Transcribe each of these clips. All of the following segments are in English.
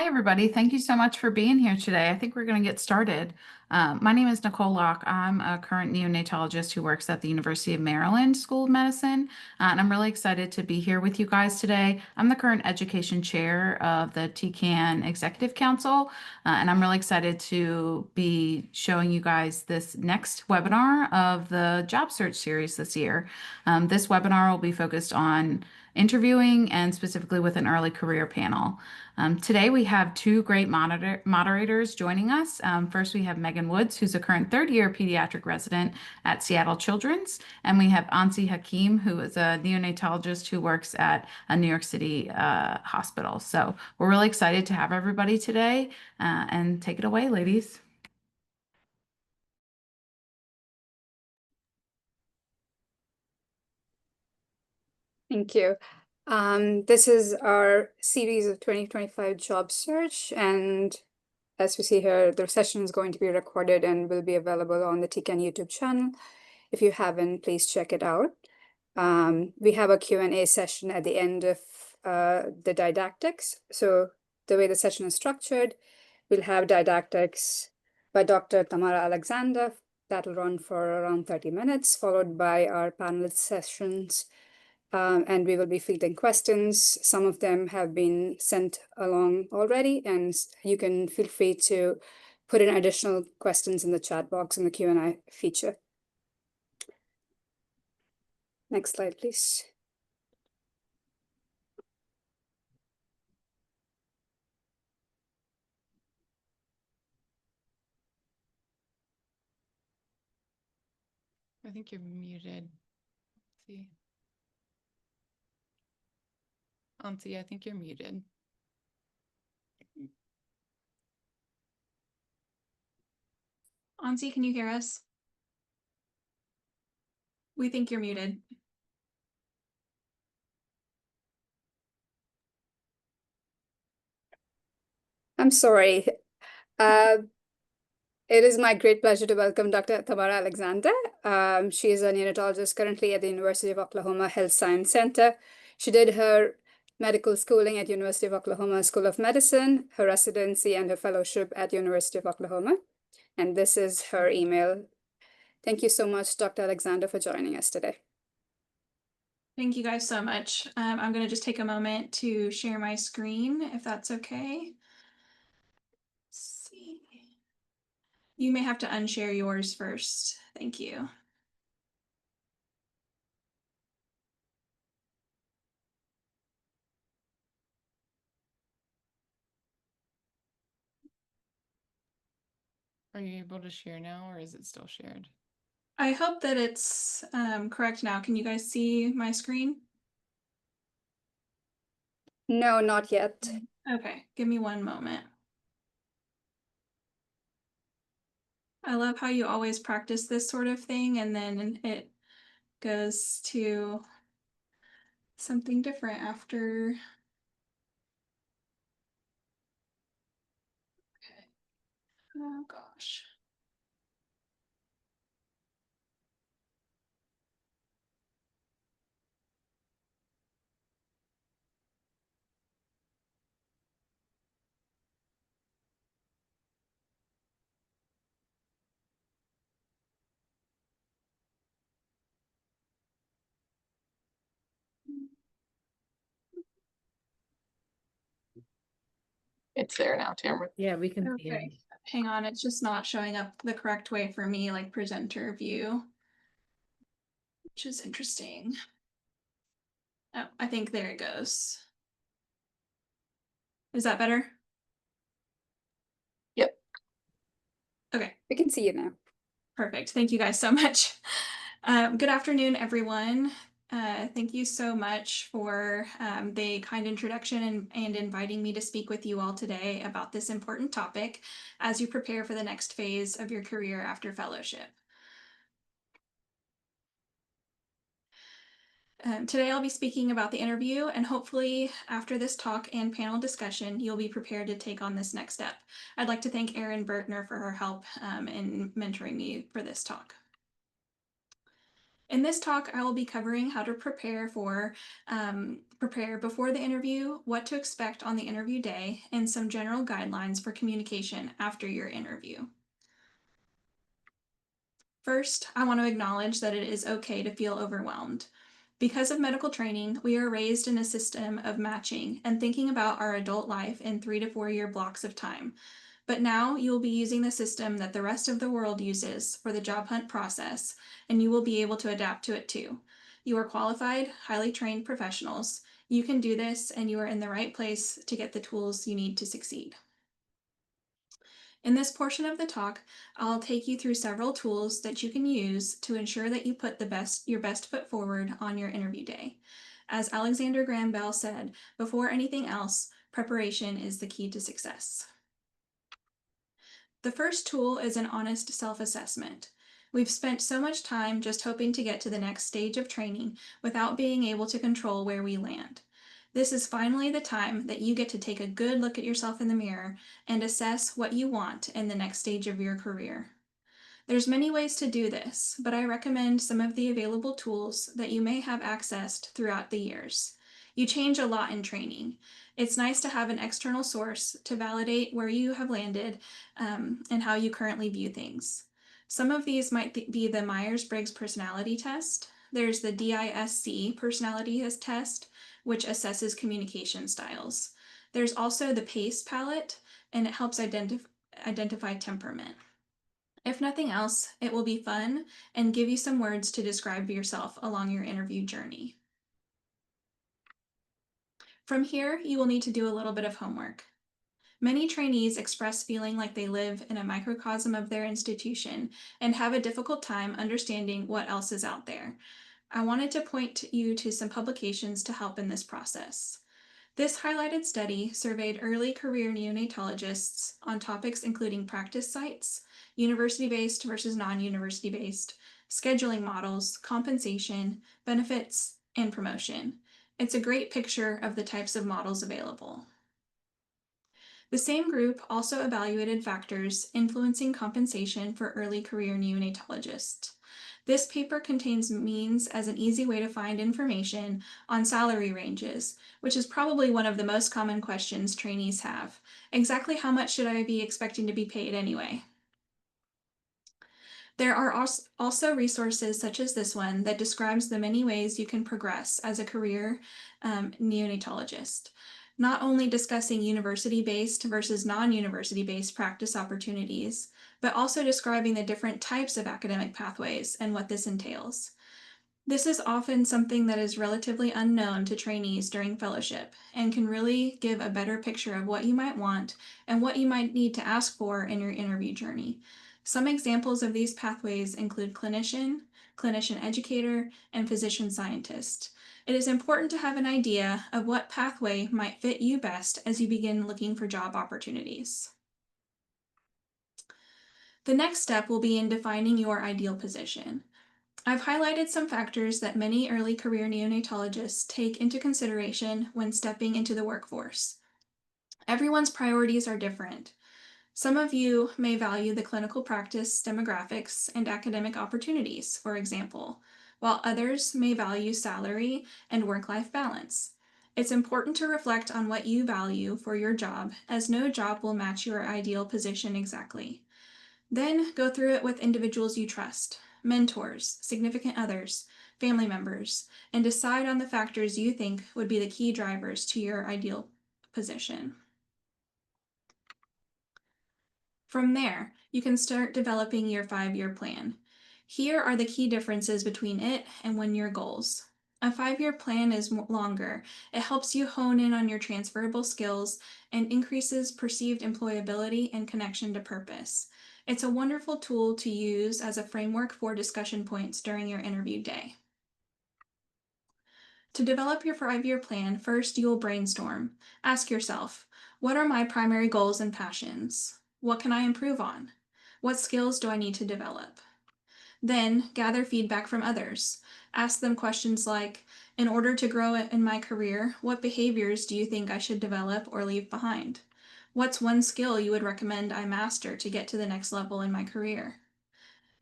everybody. Thank you so much for being here today. I think we're going to get started. My name is Nicole Locke. I'm a current neonatologist who works at the University of Maryland School of Medicine, and I'm really excited to be here with you guys today. I'm the current education chair of the TECaN Executive Council, and I'm really excited to be showing you guys this next webinar of the job search series this year. This webinar will be focused on interviewing and specifically with an early career panel. Today we have two great moderators joining us. First, we have Megan Woods, who's a current third-year pediatric resident at Seattle Children's, and we have Ansi Hakim, who is a neonatologist who works at a New York City hospital. So we're really excited to have everybody today, and take it away, ladies. Thank you. This is our series of 2025 job search, and as we see here, the session is going to be recorded and will be available on the TECaN YouTube channel. If you haven't, please check it out. We have a Q&A session at the end of the didactics. So the way the session is structured, we'll have didactics by Dr. Tamara Alexander. That'll run for around 30 minutes, followed by our panelist sessions. And we will be fielding questions. Some of them have been sent along already, and you can feel free to put in additional questions in the chat box in the Q&A feature. Next slide, please. I think you're muted. Let's see. Ansi, I think you're muted. Ansi, can you hear us? We think you're muted. I'm sorry. It is my great pleasure to welcome Dr. Tamara Alexander. She is a neonatologist currently at the University of Oklahoma Health Science Center. She did her medical schooling at University of Oklahoma School of Medicine, her residency and her fellowship at University of Oklahoma. And this is her email. Thank you so much, Dr. Alexander, for joining us today. Thank you guys so much. I'm going to just take a moment to share my screen, if that's okay. Let's see. You may have to unshare yours first. Thank you. Are you able to share now, or is it still shared? I hope that it's correct now. Can you guys see my screen? No, not yet. Okay, give me one moment. I love how you always practice this sort of thing and then it goes to something different after. Okay. Oh gosh. It's there now, Tamara. Yeah, we can see it. Okay, hang on, it's just not showing up the correct way for me, like presenter view, which is interesting. Oh, I think there it goes. Is that better? Yep. Okay. We can see you now. Perfect. Thank you guys so much. Good afternoon, everyone. Thank you so much for the kind introduction and inviting me to speak with you all today about this important topic as you prepare for the next phase of your career after fellowship. Today I'll be speaking about the interview, and hopefully after this talk and panel discussion, you'll be prepared to take on this next step. I'd like to thank Erin Bertner for her help in mentoring me for this talk. In this talk, I will be covering how to prepare before the interview, what to expect on the interview day, and some general guidelines for communication after your interview. First, I want to acknowledge that it is okay to feel overwhelmed. Because of medical training, we are raised in a system of matching and thinking about our adult life in 3 to 4 year blocks of time. But now you will be using the system that the rest of the world uses for the job hunt process, and you will be able to adapt to it too. You are qualified, highly trained professionals. You can do this, and you are in the right place to get the tools you need to succeed. In this portion of the talk, I'll take you through several tools that you can use to ensure that you put your best foot forward on your interview day. As Alexander Graham Bell said, before anything else, preparation is the key to success. The first tool is an honest self-assessment. We've spent so much time just hoping to get to the next stage of training without being able to control where we land. This is finally the time that you get to take a good look at yourself in the mirror and assess what you want in the next stage of your career. There's many ways to do this, but I recommend some of the available tools that you may have accessed throughout the years. You change a lot in training. It's nice to have an external source to validate where you have landed and how you currently view things. Some of these might be the Myers-Briggs personality test. There's the DISC personality test, which assesses communication styles. There's also the PACE palette, and it helps identify temperament. If nothing else, it will be fun and give you some words to describe yourself along your interview journey. From here, you will need to do a little bit of homework. Many trainees express feeling like they live in a microcosm of their institution and have a difficult time understanding what else is out there. I wanted to point you to some publications to help in this process. This highlighted study surveyed early career neonatologists on topics including practice sites, university-based versus non-university-based, scheduling models, compensation, benefits, and promotion. It's a great picture of the types of models available. The same group also evaluated factors influencing compensation for early career neonatologists. This paper contains means as an easy way to find information on salary ranges, which is probably one of the most common questions trainees have. Exactly how much should I be expecting to be paid anyway? There are also resources such as this one that describes the many ways you can progress as a career neonatologist, not only discussing university-based versus non-university-based practice opportunities, but also describing the different types of academic pathways and what this entails. This is often something that is relatively unknown to trainees during fellowship and can really give a better picture of what you might want and what you might need to ask for in your interview journey. Some examples of these pathways include clinician, clinician educator, and physician scientist. It is important to have an idea of what pathway might fit you best as you begin looking for job opportunities. The next step will be in defining your ideal position. I've highlighted some factors that many early career neonatologists take into consideration when stepping into the workforce. Everyone's priorities are different. Some of you may value the clinical practice demographics and academic opportunities, for example, while others may value salary and work-life balance. It's important to reflect on what you value for your job, as no job will match your ideal position exactly. Then go through it with individuals you trust, mentors, significant others, family members, and decide on the factors you think would be the key drivers to your ideal position. From there, you can start developing your 5-year plan. Here are the key differences between it and 1-year goals. A 5-year plan is longer. It helps you hone in on your transferable skills and increases perceived employability and connection to purpose. It's a wonderful tool to use as a framework for discussion points during your interview day. To develop your 5-year plan, first you will brainstorm. Ask yourself, what are my primary goals and passions? What can I improve on? What skills do I need to develop? Then gather feedback from others. Ask them questions like, in order to grow in my career, what behaviors do you think I should develop or leave behind? What's one skill you would recommend I master to get to the next level in my career?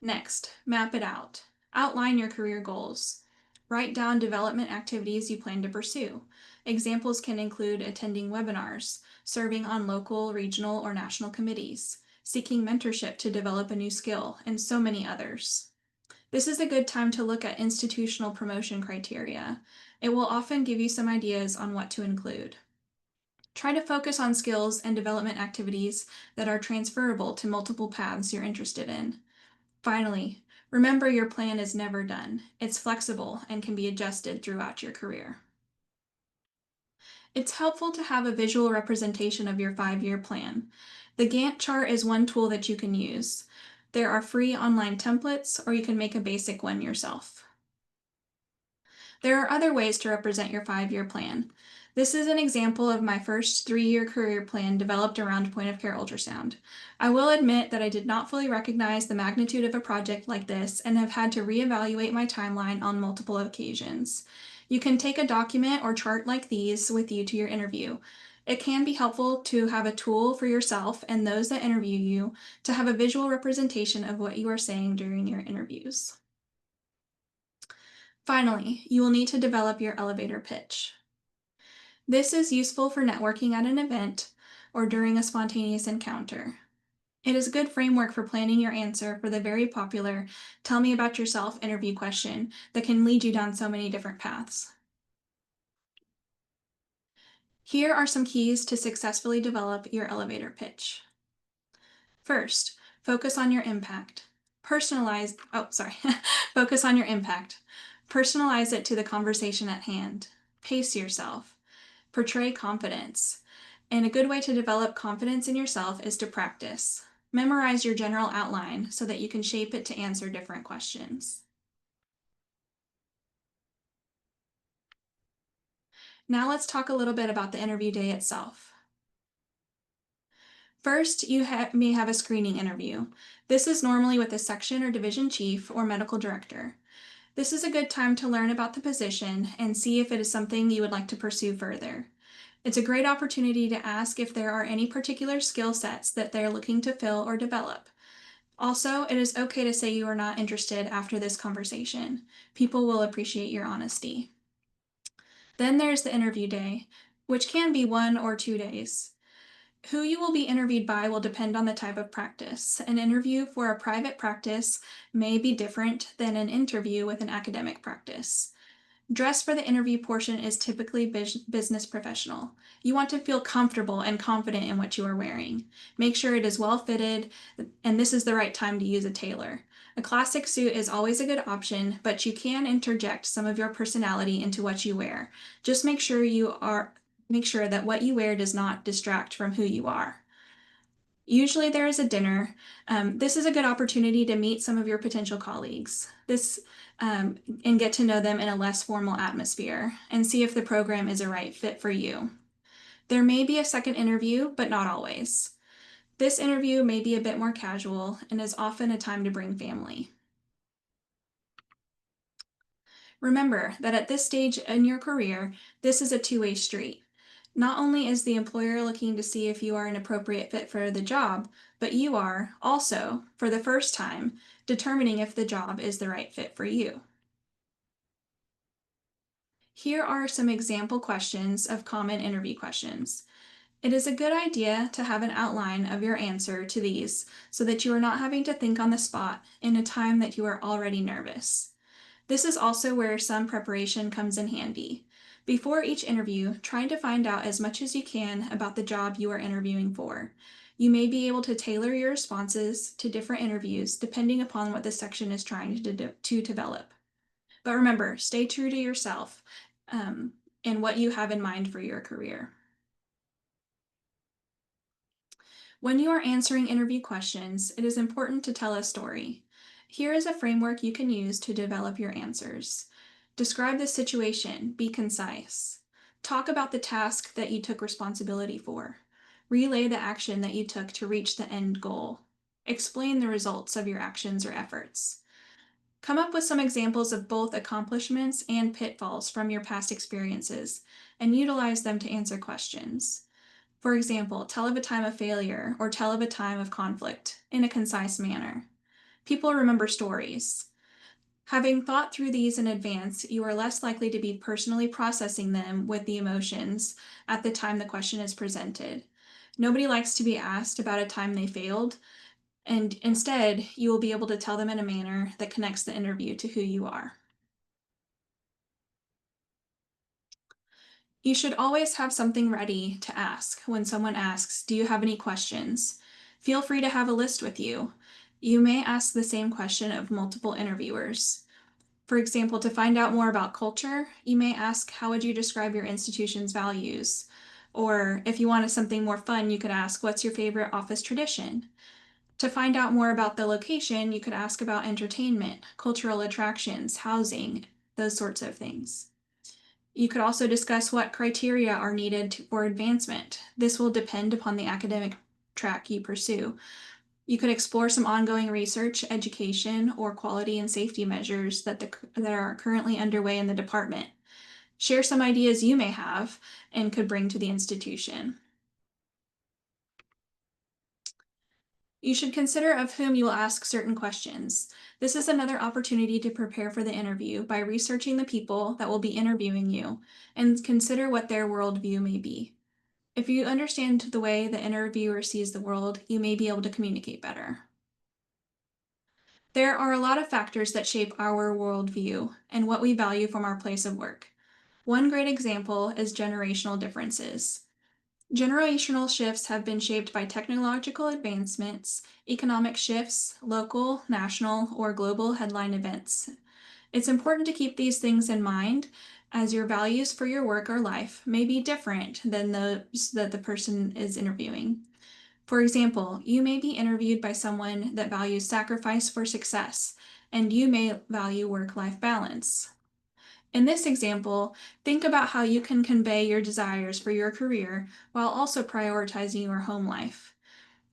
Next, map it out. Outline your career goals. Write down development activities you plan to pursue. Examples can include attending webinars, serving on local, regional, or national committees, seeking mentorship to develop a new skill, and so many others. This is a good time to look at institutional promotion criteria. It will often give you some ideas on what to include. Try to focus on skills and development activities that are transferable to multiple paths you're interested in. Finally, remember your plan is never done. It's flexible and can be adjusted throughout your career. It's helpful to have a visual representation of your 5-year plan. The Gantt chart is one tool that you can use. There are free online templates, or you can make a basic one yourself. There are other ways to represent your 5-year plan. This is an example of my first 3-year career plan developed around point-of-care ultrasound. I will admit that I did not fully recognize the magnitude of a project like this and have had to reevaluate my timeline on multiple occasions. You can take a document or chart like these with you to your interview. It can be helpful to have a tool for yourself and those that interview you to have a visual representation of what you are saying during your interviews. Finally, you will need to develop your elevator pitch. This is useful for networking at an event or during a spontaneous encounter. It is a good framework for planning your answer for the very popular "Tell me about yourself" interview question that can lead you down so many different paths. Here are some keys to successfully develop your elevator pitch. First, focus on your impact. Focus on your impact. Personalize it to the conversation at hand. Pace yourself. Portray confidence. And a good way to develop confidence in yourself is to practice. Memorize your general outline so that you can shape it to answer different questions. Now let's talk a little bit about the interview day itself. First, you may have a screening interview. This is normally with a section or division chief or medical director. This is a good time to learn about the position and see if it is something you would like to pursue further. It's a great opportunity to ask if there are any particular skill sets that they're looking to fill or develop. Also, it is okay to say you are not interested after this conversation. People will appreciate your honesty. Then there's the interview day, which can be 1 or 2 days. Who you will be interviewed by will depend on the type of practice. An interview for a private practice may be different than an interview with an academic practice. Dress for the interview portion is typically business professional. You want to feel comfortable and confident in what you are wearing. Make sure it is well fitted, and this is the right time to use a tailor. A classic suit is always a good option, but you can interject some of your personality into what you wear. Just make sure that what you wear does not distract from who you are. Usually there is a dinner. This is a good opportunity to meet some of your potential colleagues. And get to know them in a less formal atmosphere and see if the program is a right fit for you. There may be a second interview, but not always. This interview may be a bit more casual and is often a time to bring family. Remember that at this stage in your career, this is a two-way street. Not only is the employer looking to see if you are an appropriate fit for the job, but you are also, for the first time, determining if the job is the right fit for you. Here are some example questions of common interview questions. It is a good idea to have an outline of your answer to these so that you are not having to think on the spot in a time that you are already nervous. This is also where some preparation comes in handy. Before each interview, try to find out as much as you can about the job you are interviewing for. You may be able to tailor your responses to different interviews depending upon what the section is trying to develop. But remember, stay true to yourself and what you have in mind for your career. When you are answering interview questions, it is important to tell a story. Here is a framework you can use to develop your answers. Describe the situation, be concise. Talk about the task that you took responsibility for. Relay the action that you took to reach the end goal. Explain the results of your actions or efforts. Come up with some examples of both accomplishments and pitfalls from your past experiences and utilize them to answer questions. For example, tell of a time of failure or tell of a time of conflict in a concise manner. People remember stories. Having thought through these in advance, you are less likely to be personally processing them with the emotions at the time the question is presented. Nobody likes to be asked about a time they failed, and instead, you will be able to tell them in a manner that connects the interview to who you are. You should always have something ready to ask when someone asks, "Do you have any questions?" Feel free to have a list with you. You may ask the same question of multiple interviewers. For example, to find out more about culture, you may ask, "How would you describe your institution's values?" Or if you wanted something more fun, you could ask, "What's your favorite office tradition?" To find out more about the location, you could ask about entertainment, cultural attractions, housing, those sorts of things. You could also discuss what criteria are needed for advancement. This will depend upon the academic track you pursue. You could explore some ongoing research, education, or quality and safety measures that are currently underway in the department. Share some ideas you may have and could bring to the institution. You should consider of whom you will ask certain questions. This is another opportunity to prepare for the interview by researching the people that will be interviewing you and consider what their worldview may be. If you understand the way the interviewer sees the world, you may be able to communicate better. There are a lot of factors that shape our worldview and what we value from our place of work. One great example is generational differences. Generational shifts have been shaped by technological advancements, economic shifts, local, national, or global headline events. It's important to keep these things in mind, as your values for your work or life may be different than those that the person is interviewing. For example, you may be interviewed by someone that values sacrifice for success, and you may value work-life balance. In this example, think about how you can convey your desires for your career while also prioritizing your home life.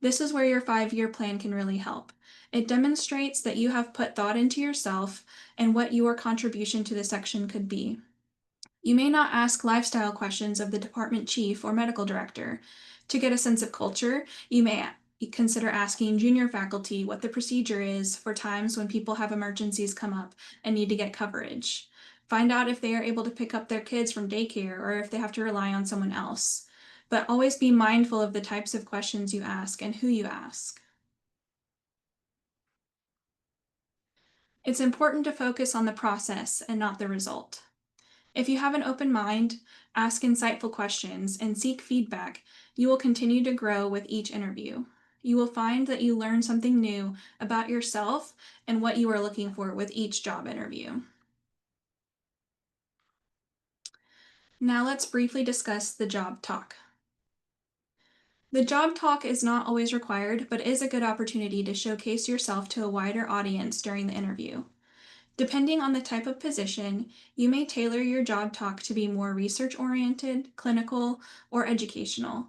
This is where your 5-year plan can really help. It demonstrates that you have put thought into yourself and what your contribution to the section could be. You may not ask lifestyle questions of the department chief or medical director. To get a sense of culture, you may consider asking junior faculty what the procedure is for times when people have emergencies come up and need to get coverage. Find out if they are able to pick up their kids from daycare or if they have to rely on someone else. But always be mindful of the types of questions you ask and who you ask. It's important to focus on the process and not the result. If you have an open mind, ask insightful questions, and seek feedback, you will continue to grow with each interview. You will find that you learn something new about yourself and what you are looking for with each job interview. Now let's briefly discuss the job talk. The job talk is not always required, but is a good opportunity to showcase yourself to a wider audience during the interview. Depending on the type of position, you may tailor your job talk to be more research-oriented, clinical, or educational.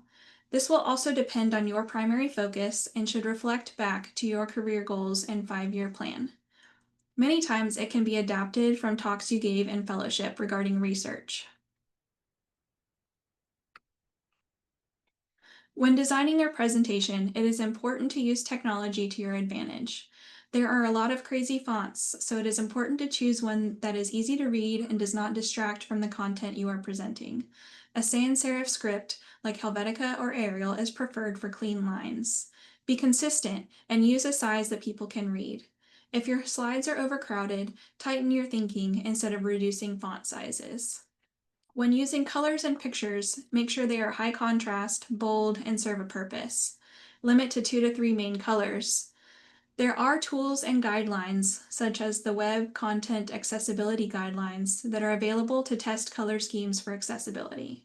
This will also depend on your primary focus and should reflect back to your career goals and 5-year plan. Many times it can be adapted from talks you gave in fellowship regarding research. When designing your presentation, it is important to use technology to your advantage. There are a lot of crazy fonts, so it is important to choose one that is easy to read and does not distract from the content you are presenting. A sans serif script, like Helvetica or Arial, is preferred for clean lines. Be consistent and use a size that people can read. If your slides are overcrowded, tighten your thinking instead of reducing font sizes. When using colors and pictures, make sure they are high contrast, bold, and serve a purpose. Limit to 2 to 3 main colors. There are tools and guidelines, such as the Web Content Accessibility Guidelines, that are available to test color schemes for accessibility.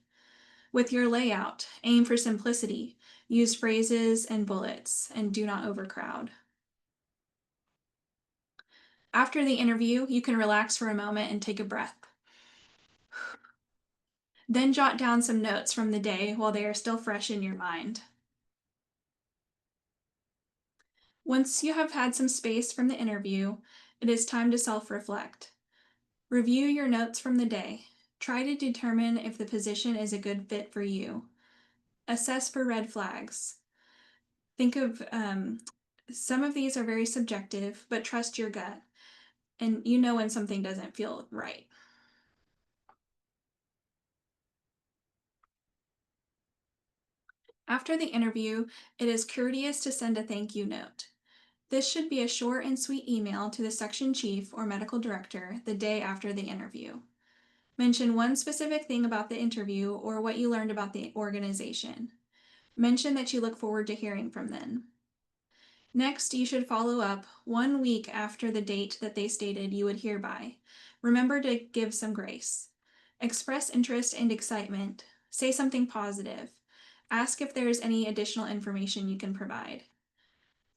With your layout, aim for simplicity. Use phrases and bullets, and do not overcrowd. After the interview, you can relax for a moment and take a breath. Then jot down some notes from the day while they are still fresh in your mind. Once you have had some space from the interview, it is time to self-reflect. Review your notes from the day. Try to determine if the position is a good fit for you. Assess for red flags. Think of some of these are very subjective, but trust your gut. and you know when something doesn't feel right. After the interview, it is courteous to send a thank you note. This should be a short and sweet email to the section chief or medical director the day after the interview. Mention one specific thing about the interview or what you learned about the organization. Mention that you look forward to hearing from them. Next, you should follow up 1 week after the date that they stated you would hear by. Remember to give some grace. Express interest and excitement. Say something positive. Ask if there is any additional information you can provide.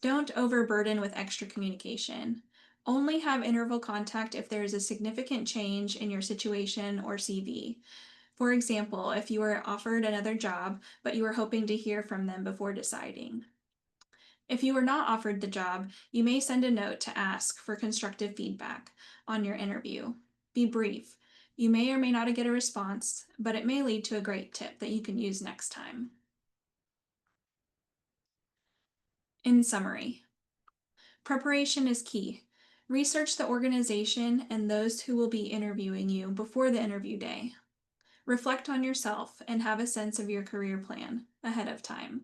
Don't overburden with extra communication. Only have interval contact if there is a significant change in your situation or CV. For example, if you were offered another job, but you were hoping to hear from them before deciding. If you were not offered the job, you may send a note to ask for constructive feedback on your interview. Be brief. You may or may not get a response, but it may lead to a great tip that you can use next time. In summary, preparation is key. Research the organization and those who will be interviewing you before the interview day. Reflect on yourself and have a sense of your career plan ahead of time.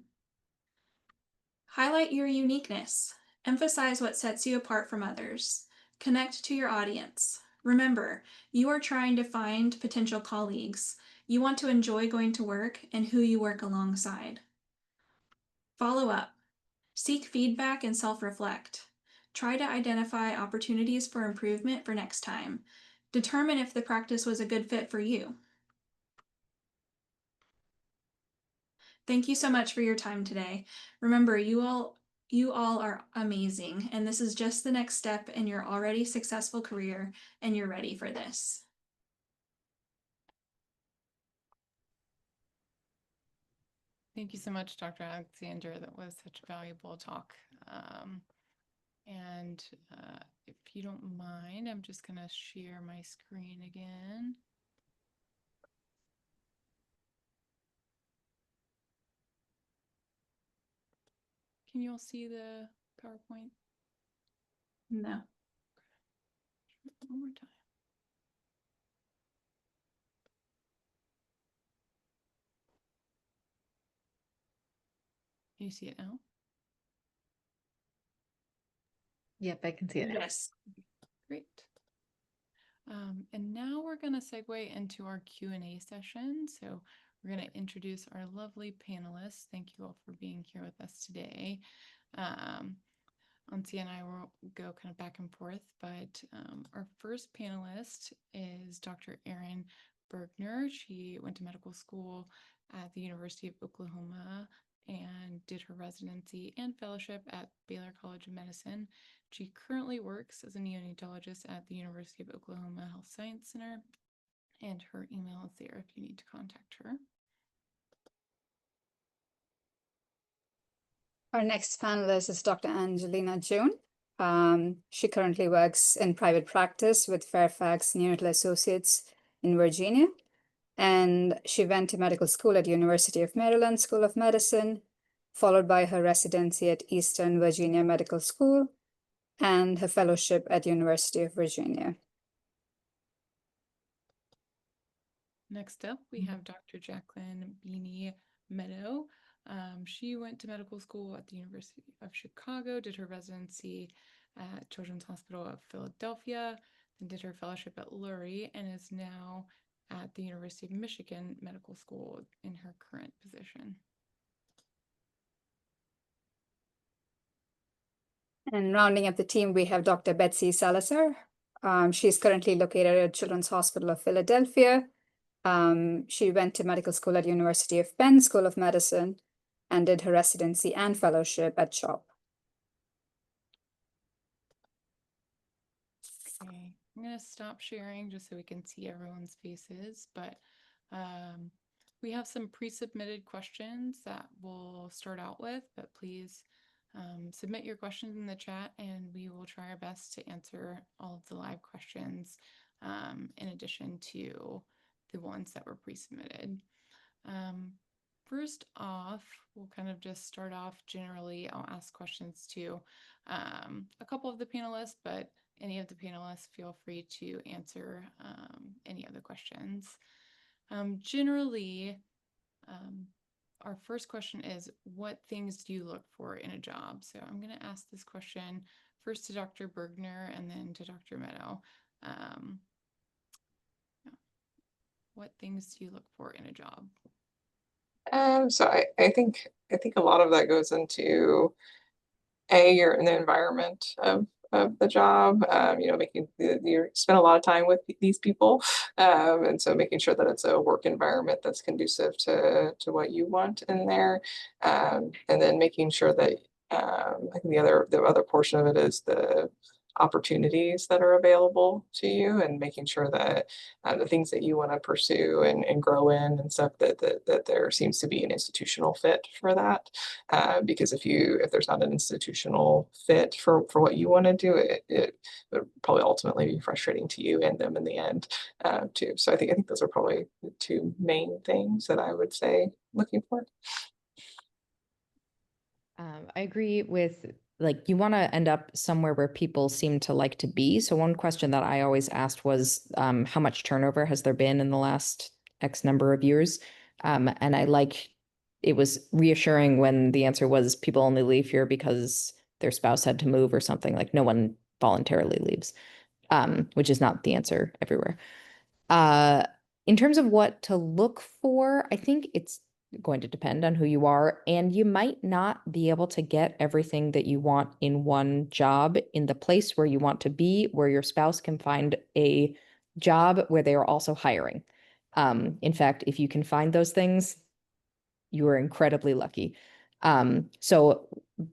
Highlight your uniqueness. Emphasize what sets you apart from others. Connect to your audience. Remember, you are trying to find potential colleagues. You want to enjoy going to work and who you work alongside. Follow up. Seek feedback and self-reflect. Try to identify opportunities for improvement for next time. Determine if the practice was a good fit for you. Thank you so much for your time today. Remember, you all are amazing, and this is just the next step in your already successful career, and you're ready for this. Thank you so much, Dr. Alexander. That was such a valuable talk. If you don't mind, I'm just going to share my screen again. Can you all see the PowerPoint? No. One more time. Can you see it now? Yep, I can see it now. Yes. Great. And now we're going to segue into our Q&A session. So we're going to introduce our lovely panelists. Thank you all for being here with us today. Antia and I will go kind of back and forth, but our first panelist is Dr. Erin Bergner. She went to medical school at the University of Oklahoma and did her residency and fellowship at Baylor College of Medicine. She currently works as a neonatologist at the University of Oklahoma Health Science Center, and her email is there if you need to contact her. Our next panelist is Dr. Angelina June. She currently works in private practice with Fairfax Neonatal Associates in Virginia. And she went to medical school at University of Maryland School of Medicine, followed by her residency at Eastern Virginia Medical School and her fellowship at University of Virginia. Next up, we have Dr. Jacqueline Beanie Meadow. She went to medical school at the University of Chicago, did her residency at Children's Hospital of Philadelphia, then did her fellowship at Lurie, and is now at the University of Michigan Medical School in her current position. And rounding up the team, we have Dr. Betsy Salazar. She's currently located at Children's Hospital of Philadelphia. She went to medical school at University of Penn School of Medicine and did her residency and fellowship at CHOP. Okay, I'm going to stop sharing just so we can see everyone's faces, but we have some pre-submitted questions that we'll start out with, but please submit your questions in the chat and we will try our best to answer all of the live questions in addition to the ones that were pre-submitted. First off, we'll kind of just start off generally. I'll ask questions to a couple of the panelists, but any of the panelists feel free to answer any other questions. Generally, our first question is, what things do you look for in a job? So I'm going to ask this question first to Dr. Bergner and then to Dr. Meadow. What things do you look for in a job? So I think a lot of that goes into you're in the environment of the job, making you spend a lot of time with these people, and so making sure that it's a work environment that's conducive to what you want in there, and then making sure that I think the other portion of it is the opportunities that are available to you, and making sure that the things that you want to pursue and grow in and stuff, that there seems to be an institutional fit for that. Because if there's not an institutional fit for what you want to do, it would probably ultimately be frustrating to you and them in the end, too. So I think those are probably the two main things that I would say looking for. I agree with, like, you want to end up somewhere where people seem to like to be. So one question that I always asked was, how much turnover has there been in the last X number of years? And it was reassuring when the answer was people only leave here because their spouse had to move or something. Like, no one voluntarily leaves, which is not the answer everywhere. In terms of what to look for, I think it's going to depend on who you are, and you might not be able to get everything that you want in one job in the place where you want to be, where your spouse can find a job where they are also hiring. In fact, if you can find those things, you are incredibly lucky. So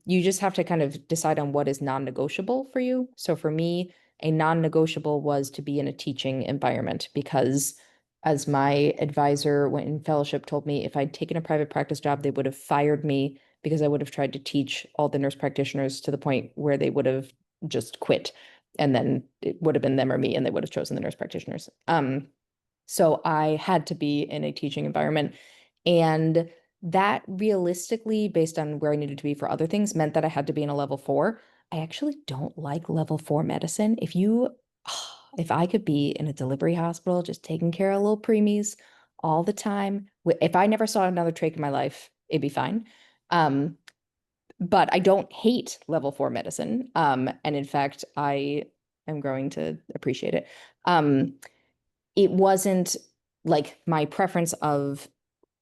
you just have to kind of decide on what is non-negotiable for you. So for me, a non-negotiable was to be in a teaching environment, because as my advisor when in fellowship told me, if I'd taken a private practice job, they would have fired me because I would have tried to teach all the nurse practitioners to the point where they would have just quit. And then it would have been them or me, and they would have chosen the nurse practitioners. So I had to be in a teaching environment. And that realistically, based on where I needed to be for other things, meant that I had to be in a level 4. I actually don't like level 4 medicine. If I could be in a delivery hospital, just taking care of little preemies all the time, if I never saw another trach in my life, it'd be fine. But I don't hate level 4 medicine. And in fact, I am growing to appreciate it. It wasn't like my preference of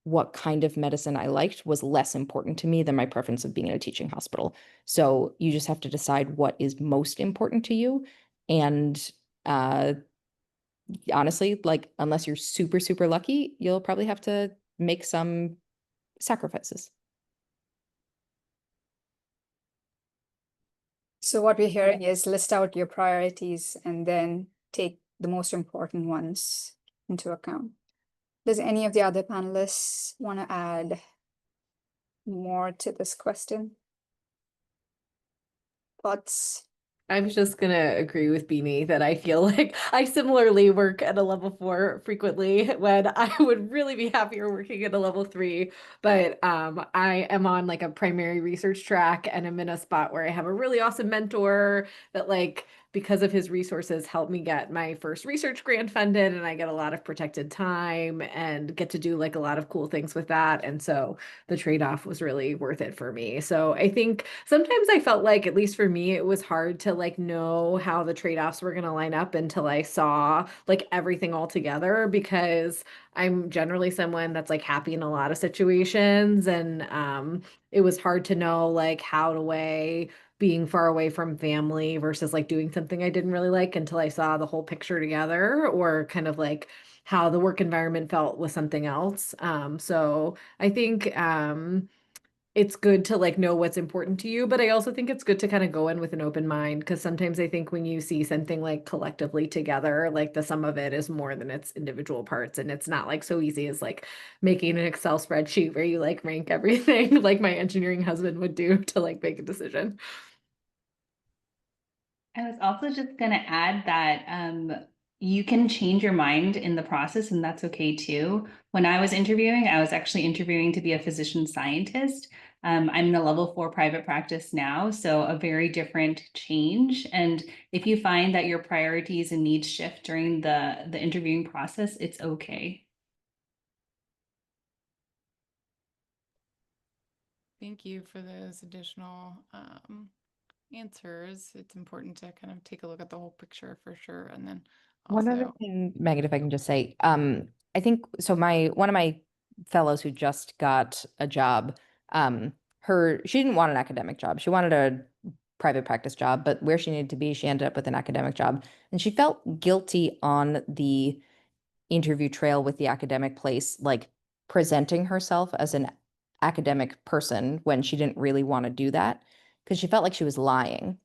what kind of medicine I liked was less important to me than my preference of being in a teaching hospital. So you just have to decide what is most important to you. And honestly, like, unless you're super, super lucky, you'll probably have to make some sacrifices. So what we're hearing is list out your priorities and then take the most important ones into account. Does any of the other panelists want to add more to this question? Thoughts? I'm just gonna agree with Beanie that I feel like I similarly work at a level 4 frequently when I would really be happier working at a level 3. But I am on like a primary research track, and I'm in a spot where I have a really awesome mentor that, like, because of his resources, helped me get my first research grant funded, and I get a lot of protected time and get to do like a lot of cool things with that. And so the trade-off was really worth it for me. So I think sometimes I felt like, at least for me, it was hard to like know how the trade-offs were going to line up until I saw like everything all together, because I'm generally someone that's like happy in a lot of situations. And it was hard to know like how to weigh being far away from family versus like doing something I didn't really like until I saw the whole picture together, or kind of like how the work environment felt with something else. So I think it's good to like know what's important to you, but I also think it's good to kind of go in with an open mind, because sometimes I think when you see something like collectively together, like the sum of it is more than its individual parts, and it's not like so easy as like making an Excel spreadsheet where you like rank everything like my engineering husband would do to like make a decision. I was also just going to add that you can change your mind in the process, and that's okay too. When I was interviewing, I was actually interviewing to be a physician scientist. I'm in a level 4 private practice now, so a very different change. And if you find that your priorities and needs shift during the interviewing process, it's okay. Thank you for those additional answers. It's important to kind of take a look at the whole picture for sure. And then One other also, thing, Megan, if I can just say, I think so one of my fellows who just got a job, she didn't want an academic job. She wanted a private practice job, but where she needed to be, she ended up with an academic job. And she felt guilty on the interview trail with the academic place, like presenting herself as an academic person when she didn't really want to do that because she felt like she was lying.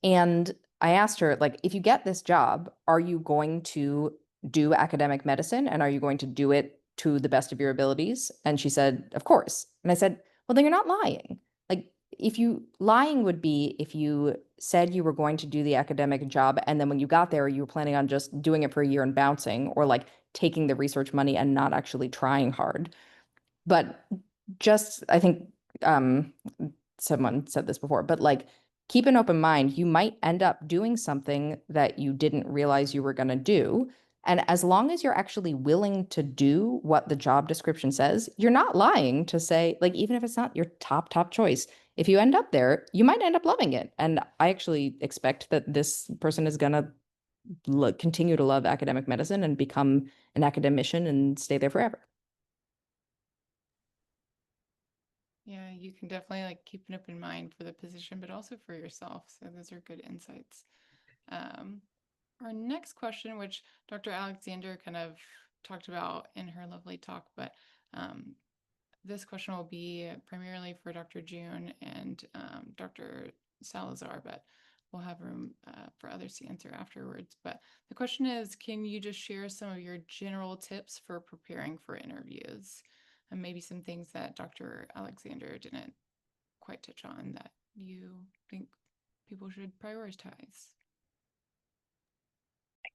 And I asked her, like, if you get this job, are you going to do academic medicine and are you going to do it to the best of your abilities? And she said, of course. And I said, well, then you're not lying. Like, if you lying would be if you said you were going to do the academic job and then when you got there, you were planning on just doing it for a year and bouncing, or like taking the research money and not actually trying hard. But just, I think someone said this before, but like keep an open mind. You might end up doing something that you didn't realize you were going to do. And as long as you're actually willing to do what the job description says, you're not lying to say, like, even if it's not your top choice, if you end up there, you might end up loving it. And I actually expect that this person is going to continue to love academic medicine and become an academician and stay there forever. yeah, you can definitely like keep an open mind for the position, but also for yourself. So those are good insights. Our next question, which Dr. Alexander kind of talked about in her lovely talk, but this question will be primarily for Dr. June and Dr. Salazar, but we'll have room for others to answer afterwards. But the question is, can you just share some of your general tips for preparing for interviews? And maybe some things that Dr. Alexander didn't quite touch on that you think people should prioritize?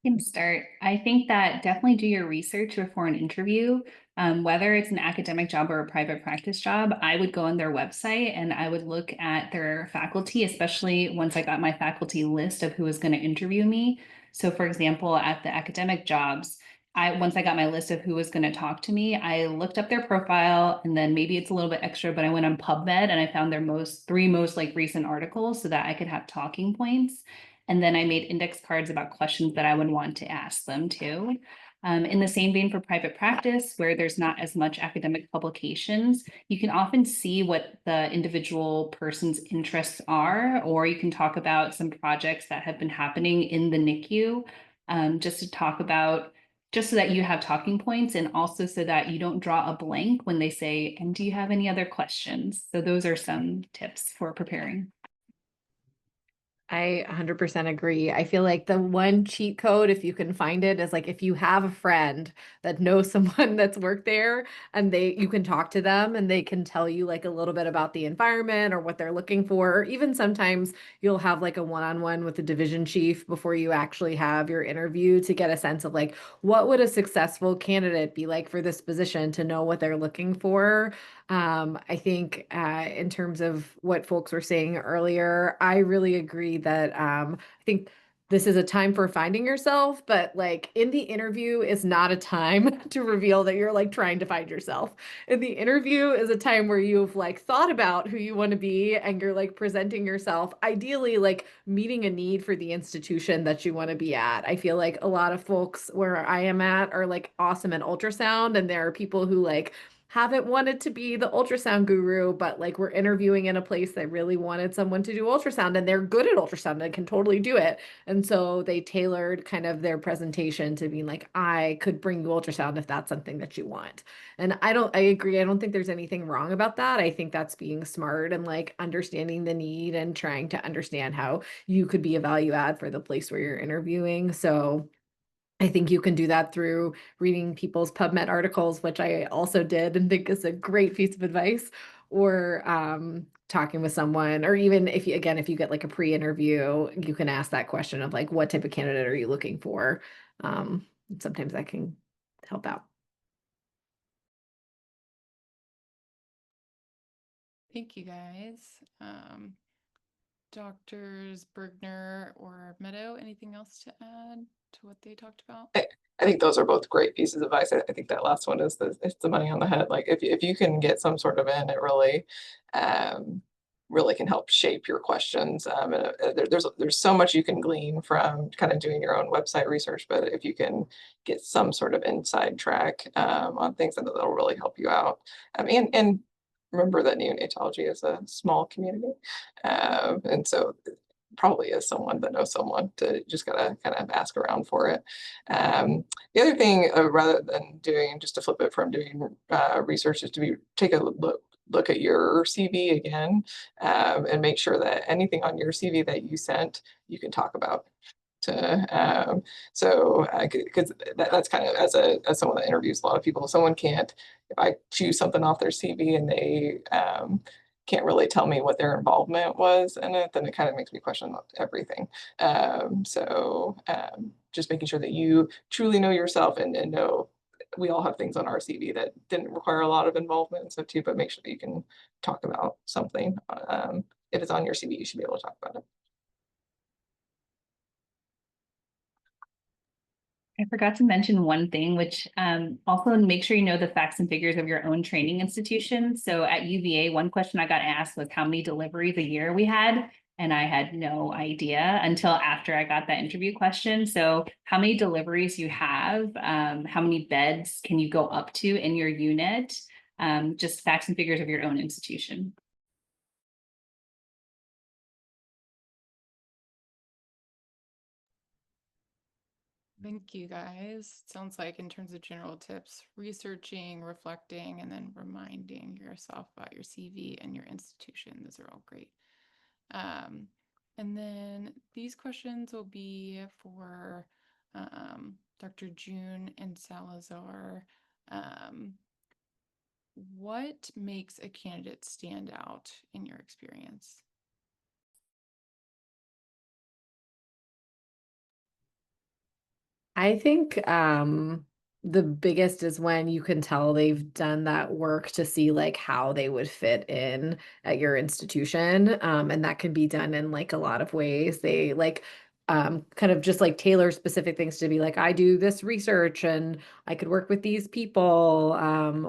Can start. I think that definitely do your research before an interview. Whether it's an academic job or a private practice job, I would go on their website and I would look at their faculty, especially once I got my faculty list of who was going to interview me. So for example, at the academic jobs, once I got my list of who was going to talk to me, I looked up their profile, and then maybe it's a little bit extra, but I went on PubMed and I found their three most like recent articles so that I could have talking points. And then I made index cards about questions that I would want to ask them too. In the same vein for private practice, where there's not as much academic publications, you can often see what the individual person's interests are, or you can talk about some projects that have been happening in the NICU, just to talk about, just so that you have talking points and also so that you don't draw a blank when they say, and do you have any other questions? So those are some tips for preparing. I 100% agree. I feel like the one cheat code, if you can find it, is like if you have a friend that knows someone that's worked there and you can talk to them and they can tell you like a little bit about the environment or what they're looking for. Or even sometimes you'll have like a one-on-one with the division chief before you actually have your interview to get a sense of like, what would a successful candidate be like for this position, to know what they're looking for. I think in terms of what folks were saying earlier, I really agree that I think this is a time for finding yourself, but like in the interview is not a time to reveal that you're like trying to find yourself. In the interview is a time where you've like thought about who you want to be and you're like presenting yourself, ideally like meeting a need for the institution that you want to be at. I feel like a lot of folks where I am at are like awesome at ultrasound, and there are people who like haven't wanted to be the ultrasound guru, but like we're interviewing in a place that really wanted someone to do ultrasound and they're good at ultrasound and can totally do it. And so they tailored kind of their presentation to being like, I could bring you ultrasound if that's something that you want. And I agree. I don't think there's anything wrong about that. I think that's being smart and like understanding the need and trying to understand how you could be a value add for the place where you're interviewing. So I think you can do that through reading people's PubMed articles, which I also did and think is a great piece of advice, or talking with someone, or even if you, again, if you get like a pre-interview, you can ask that question of like, what type of candidate are you looking for? Sometimes that can help out. Thank you guys. Doctors Bergner or Meadow, anything else to add to what they talked about? I think those are both great pieces of advice. I think that last one is it's the money on the head. Like if you can get some sort of in, it really really can help shape your questions. And there's so much you can glean from kind of doing your own website research, but if you can get some sort of inside track on things, that'll really help you out. And remember that neonatology is a small community, and so probably is someone that knows someone to just gotta kind of ask around for it. The other thing, rather than doing just to flip it from doing research, is to take a look at your CV again, and make sure that anything on your CV that you sent, you can talk about. So because that's kind of as someone that interviews a lot of people, someone can't, if I choose something off their CV and they can't really tell me what their involvement was in it, then it kind of makes me question everything. Just making sure that you truly know yourself and know we all have things on our CV that didn't require a lot of involvement and stuff too, but make sure that you can talk about something. If it's on your CV, you should be able to talk about it. I forgot to mention one thing, which also make sure you know the facts and figures of your own training institution. So at UVA, one question I got asked was how many deliveries a year we had. And I had no idea until after I got that interview question. So how many deliveries you have, how many beds can you go up to in your unit? Just facts and figures of your own institution. Thank you guys. Sounds like in terms of general tips, researching, reflecting, and then reminding yourself about your CV and your institution. Those are all great. And then these questions will be for Dr. June and Salazar. What makes a candidate stand out in your experience? I think the biggest is when you can tell they've done that work to see like how they would fit in at your institution. And that can be done in like a lot of ways. They like kind of just like tailor specific things to be like, I do this research and I could work with these people,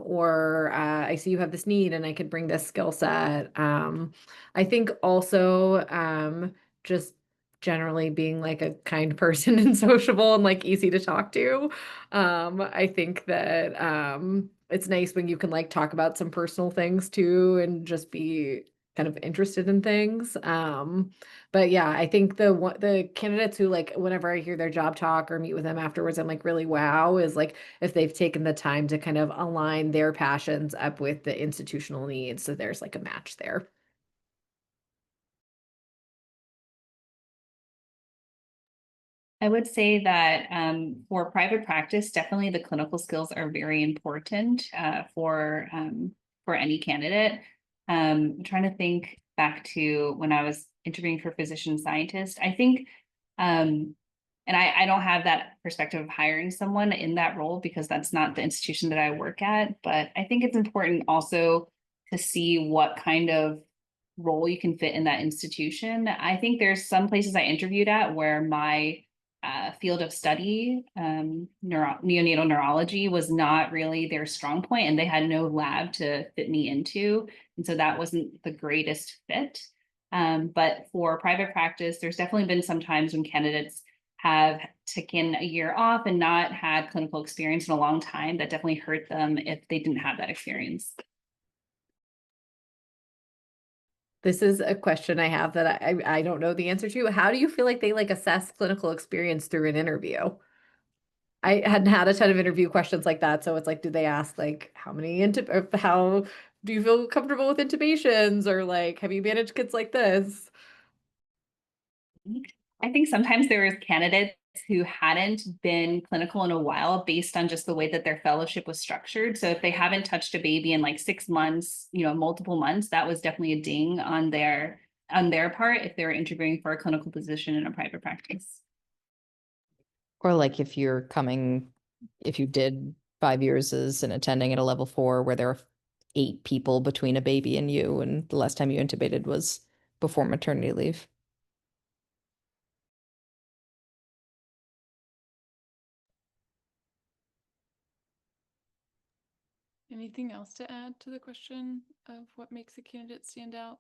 or I see you have this need and I could bring this skill set. I think also just generally being like a kind person and sociable and like easy to talk to. I think that it's nice when you can like talk about some personal things too and just be kind of interested in things. But yeah, I think the candidates who like whenever I hear their job talk or meet with them afterwards, I'm like really wow is like if they've taken the time to kind of align their passions up with the institutional needs. So there's like a match there. I would say that for private practice, definitely the clinical skills are very important for any candidate. I'm trying to think back to when I was interviewing for physician scientist. I think, and I don't have that perspective of hiring someone in that role because that's not the institution that I work at. But I think it's important also to see what kind of role you can fit in that institution. I think there's some places I interviewed at where my field of study, neonatal neurology, was not really their strong point, and they had no lab to fit me into. And so that wasn't the greatest fit. But for private practice, there's definitely been some times when candidates have taken a year off and not had clinical experience in a long time. That definitely hurt them if they didn't have that experience. This is a question I have that I don't know the answer to. How do you feel like they like assess clinical experience through an interview? I hadn't had a ton of interview questions like that. So it's like, do they ask like or how do you feel comfortable with intubations or like have you managed kids like this? I think sometimes there was candidates who hadn't been clinical in a while based on just the way that their fellowship was structured. So if they haven't touched a baby in like 6 months, multiple months, that was definitely a ding on their part if they were interviewing for a clinical position in a private practice. Or like if you did 5 years as an attending at a level 4 where there are 8 people between a baby and you, and the last time you intubated was before maternity leave. Anything else to add to the question of what makes a candidate stand out?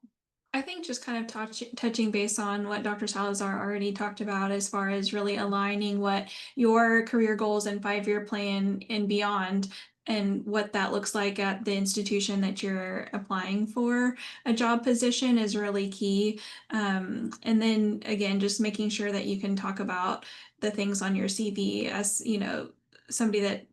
I think just kind of touching base on what Dr. Salazar already talked about as far as really aligning what your career goals and 5-year plan and beyond and what that looks like at the institution that you're applying for a job position is really key. And then again, just making sure that you can talk about the things on your CV as, somebody that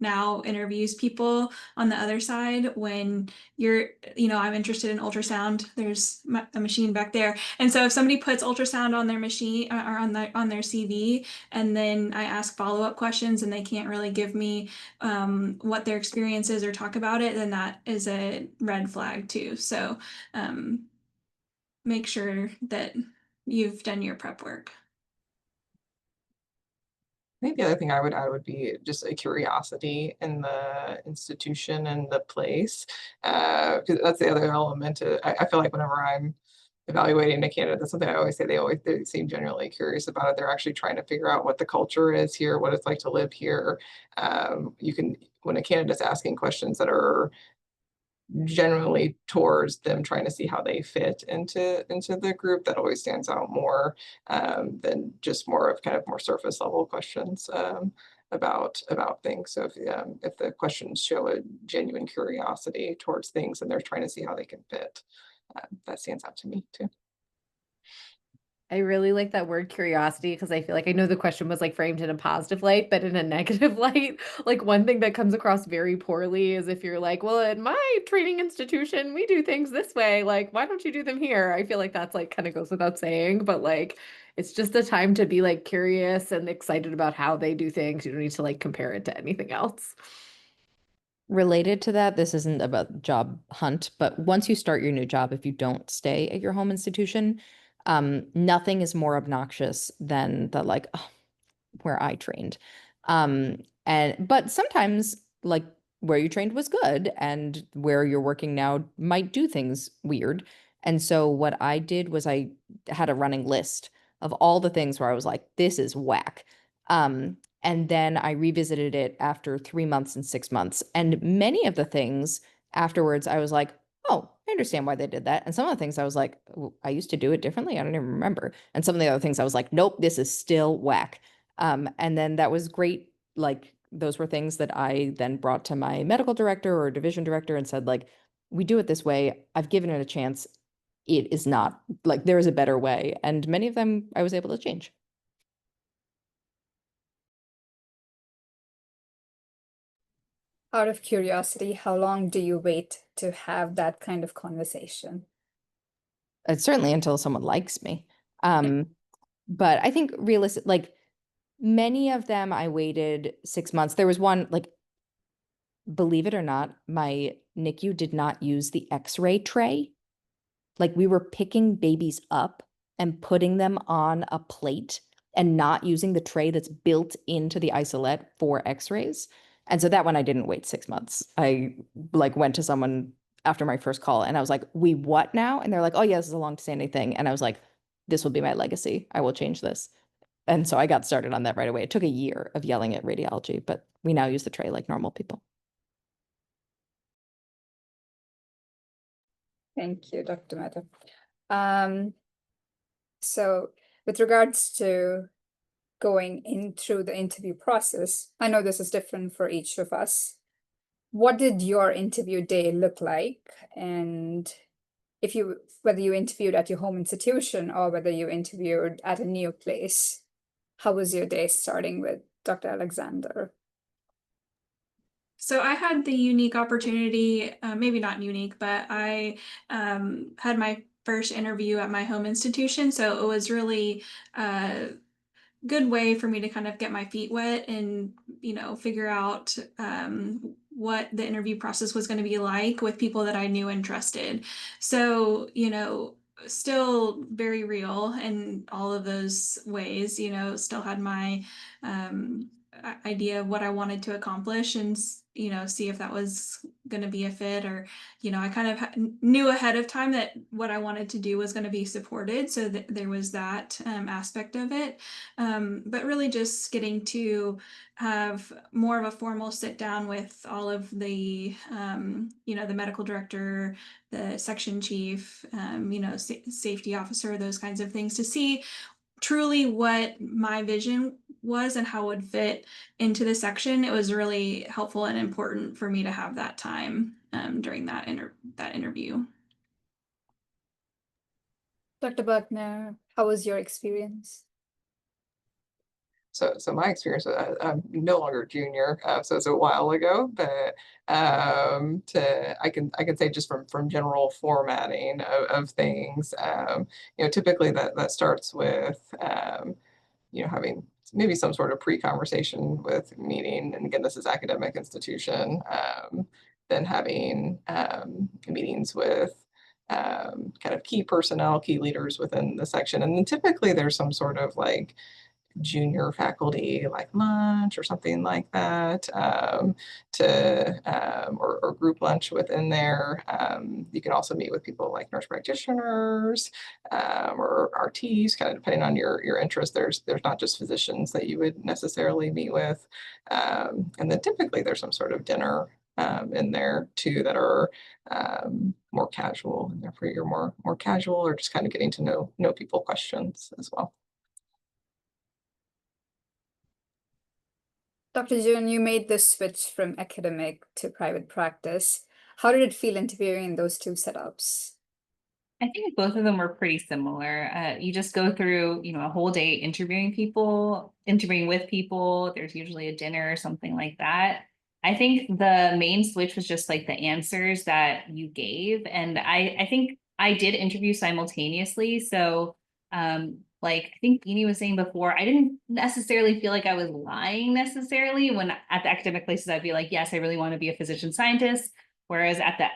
now interviews people on the other side when I'm interested in ultrasound. There's a machine back there. And so if somebody puts ultrasound on their machine or on their CV, and then I ask follow-up questions and they can't really give me what their experience is or talk about it, then that is a red flag too. So make sure that you've done your prep work. I think the other thing I would add would be just a curiosity in the institution and the place. Because that's the other element. I feel like whenever I'm evaluating a candidate, that's something I always say. They seem genuinely curious about it. They're actually trying to figure out what the culture is here, what it's like to live here. When a candidate's asking questions that are generally towards them trying to see how they fit into the group, that always stands out more than just more of kind of more surface level questions about things. So if the questions show a genuine curiosity towards things and they're trying to see how they can fit, that stands out to me too. I really like that word curiosity because I feel like I know the question was like framed in a positive light, but in a negative light. Like one thing that comes across very poorly is if you're like, well, in my training institution, we do things this way. Like, why don't you do them here? I feel like that's like kind of goes without saying, but like it's just a time to be like curious and excited about how they do things. You don't need to like compare it to anything else. Related to that, this isn't about job hunt, but once you start your new job, if you don't stay at your home institution, nothing is more obnoxious than the like, "Oh, where I trained." But sometimes like where you trained was good and where you're working now might do things weird. And so what I did was I had a running list of all the things where I was like, this is whack. And then I revisited it after 3 months and 6 months. And many of the things afterwards, I was like, oh, I understand why they did that. And some of the things I was like, I used to do it differently. I don't even remember. And some of the other things I was like, nope, this is still whack. And then that was great. Like those were things that I then brought to my medical director or division director and said, like, we do it this way. I've given it a chance. It is not like there is a better way. And many of them I was able to change. Out of curiosity, how long do you wait to have that kind of conversation? Certainly until someone likes me. But I think realistic, like many of them, I waited 6 months. There was one, like, believe it or not, my NICU did not use the X-ray tray. Like we were picking babies up and putting them on a plate and not using the tray that's built into the isolette for X-rays. And so that one I didn't wait 6 months. I like went to someone after my first call and I was like, we what now? And they're like, oh yeah, this is a long-standing thing. And I was like, this will be my legacy. I will change this. And so I got started on that right away. It took a year of yelling at radiology, but we now use the tray like normal people. Thank you, Dr. Mehta. So with regards to going in through the interview process, I know this is different for each of us. What did your interview day look like? And whether you interviewed at your home institution or whether you interviewed at a new place, how was your day, starting with Dr. Alexander? So I had the unique opportunity, maybe not unique, but I had my first interview at my home institution. So it was really a good way for me to kind of get my feet wet and, figure out what the interview process was going to be like with people that I knew and trusted. So, still very real in all of those ways, still had my idea of what I wanted to accomplish and, see if that was going to be a fit, or, I kind of knew ahead of time that what I wanted to do was going to be supported. So that there was that aspect of it. But really just getting to have more of a formal sit down with all of the, the medical director, the section chief, safety officer, those kinds of things, to see truly what my vision was and how it would fit into the section. It was really helpful and important for me to have that time during that interview. Dr. Buckner, how was your experience? So my experience, I'm no longer junior, so it's a while ago, but I can say just from general formatting of things, typically that starts with having maybe some sort of pre-conversation with meeting, and again, this is academic institution, then having meetings with kind of key personnel, key leaders within the section, and then typically there's some sort of like junior faculty like lunch or something like that, or group lunch within there. You can also meet with people like nurse practitioners, or RTs, kind of depending on your interest. There's not just physicians that you would necessarily meet with. And then typically there's some sort of dinner in there too that are more casual, and therefore you're more casual, or just kind of getting to know people questions as well. Dr. June, you made the switch from academic to private practice. How did it feel interviewing in those two setups? I think both of them were pretty similar. You just go through, a whole day interviewing with people. There's usually a dinner or something like that. I think the main switch was just like the answers that you gave. And I think I did interview simultaneously. So like I think Beanie was saying before, I didn't necessarily feel like I was lying necessarily when at the academic places, I'd be like, yes, I really want to be a physician scientist. Whereas at the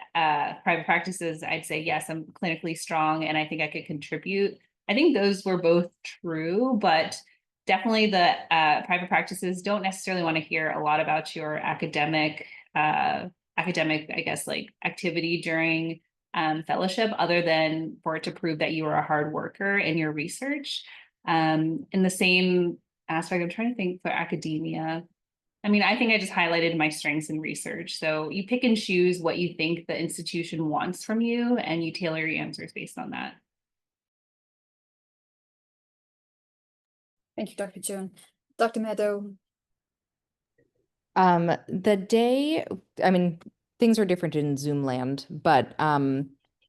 private practices, I'd say, yes, I'm clinically strong and I think I could contribute. I think those were both true, but definitely the private practices don't necessarily want to hear a lot about your academic, I guess, like activity during fellowship, other than for it to prove that you are a hard worker in your research. In the same aspect, I'm trying to think for academia. I mean, I think I just highlighted my strengths in research. So you pick and choose what you think the institution wants from you, and you tailor your answers based on that. Thank you, Dr. June. Dr. Meadow. The day, I mean, things are different in Zoom land, but I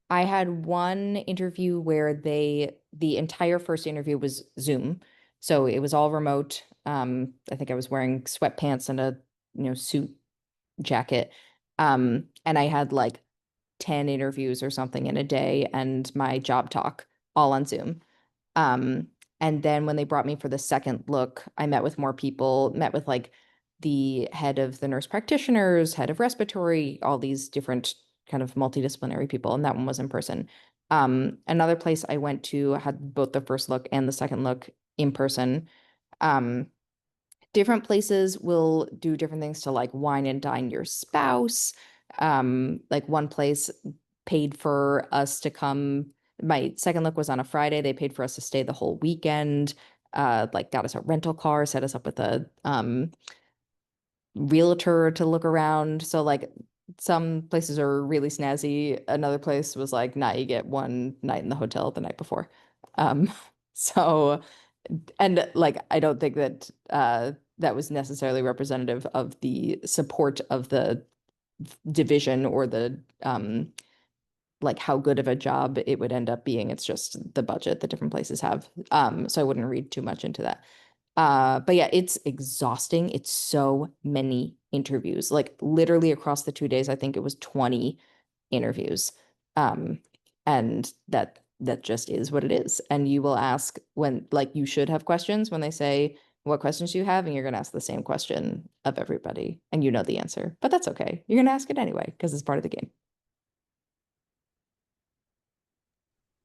had one interview where the entire first interview was Zoom. So it was all remote. I think I was wearing sweatpants and a suit jacket. And I had like 10 interviews or something in a day, and my job talk all on Zoom. And then when they brought me for the second look, I met with more people, met with like the head of the nurse practitioners, head of respiratory, all these different kind of multidisciplinary people, and that one was in person. Another place I went to had both the first look and the second look in person. Different places will do different things to like wine and dine your spouse. Like one place paid for us to come. My second look was on a Friday. They paid for us to stay the whole weekend. Like got us a rental car, set us up with a realtor to look around. So like some places are really snazzy. Another place was like, nah, you get one night in the hotel the night before. So, and like I don't think that that was necessarily representative of the support of the division or the like how good of a job it would end up being. It's just the budget that different places have. So I wouldn't read too much into that. But yeah, it's exhausting. It's so many interviews, like literally across the 2 days, I think it was 20 interviews. And that just is what it is. And you will ask when, like, you should have questions when they say, what questions do you have? And you're going to ask the same question of everybody, and you know the answer, but that's okay. You're going to ask it anyway, because it's part of the game.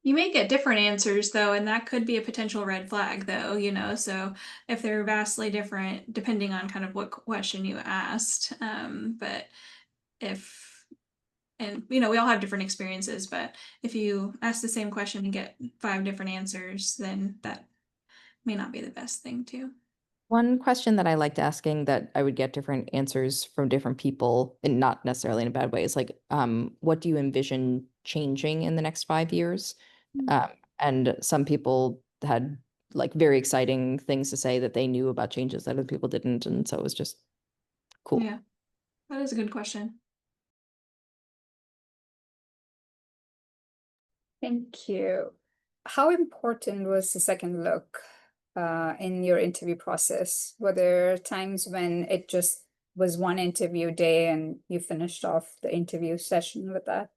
You may get different answers though, and that could be a potential red flag though, so if they're vastly different depending on kind of what question you asked. But if, and we all have different experiences, but if you ask the same question and get 5 different answers, then that may not be the best thing too. One question that I liked asking that I would get different answers from different people, and not necessarily in a bad way, is like, what do you envision changing in the next 5 years? And some people had like very exciting things to say that they knew about changes that other people didn't. And so it was just cool. Yeah, that is a good question. Thank you. How important was the second look in your interview process? Were there times when it just was one interview day and you finished off the interview session with that?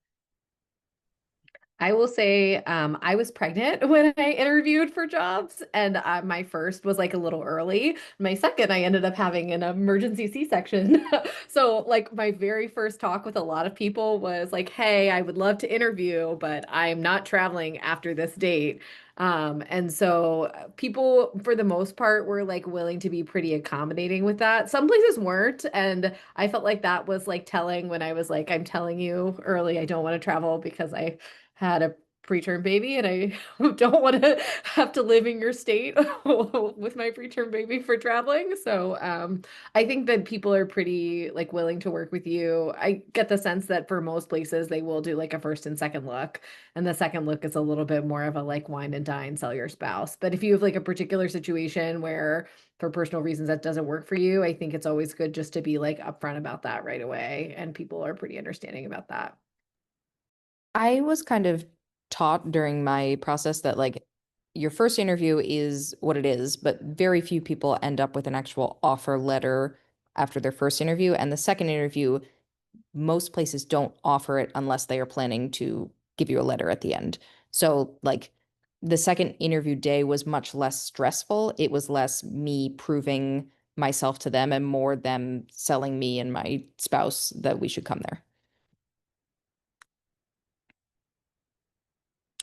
I will say I was pregnant when I interviewed for jobs, and my first was like a little early. My second, I ended up having an emergency C-section. So like my very first talk with a lot of people was like, hey, I would love to interview, but I'm not traveling after this date. And so people, for the most part, were like willing to be pretty accommodating with that. Some places weren't. And I felt like that was like telling when I was like, I'm telling you early, I don't want to travel because I had a preterm baby and I don't want to have to live in your state with my preterm baby for traveling. So I think that people are pretty like willing to work with you. I get the sense that for most places they will do like a first and second look. And the second look is a little bit more of a like wine and dine, sell your spouse. But if you have like a particular situation where for personal reasons that doesn't work for you, I think it's always good just to be like upfront about that right away. And people are pretty understanding about that. I was kind of taught during my process that like your first interview is what it is, but very few people end up with an actual offer letter after their first interview. And the second interview, most places don't offer it unless they are planning to give you a letter at the end. So like the second interview day was much less stressful. It was less me proving myself to them and more them selling me and my spouse that we should come there.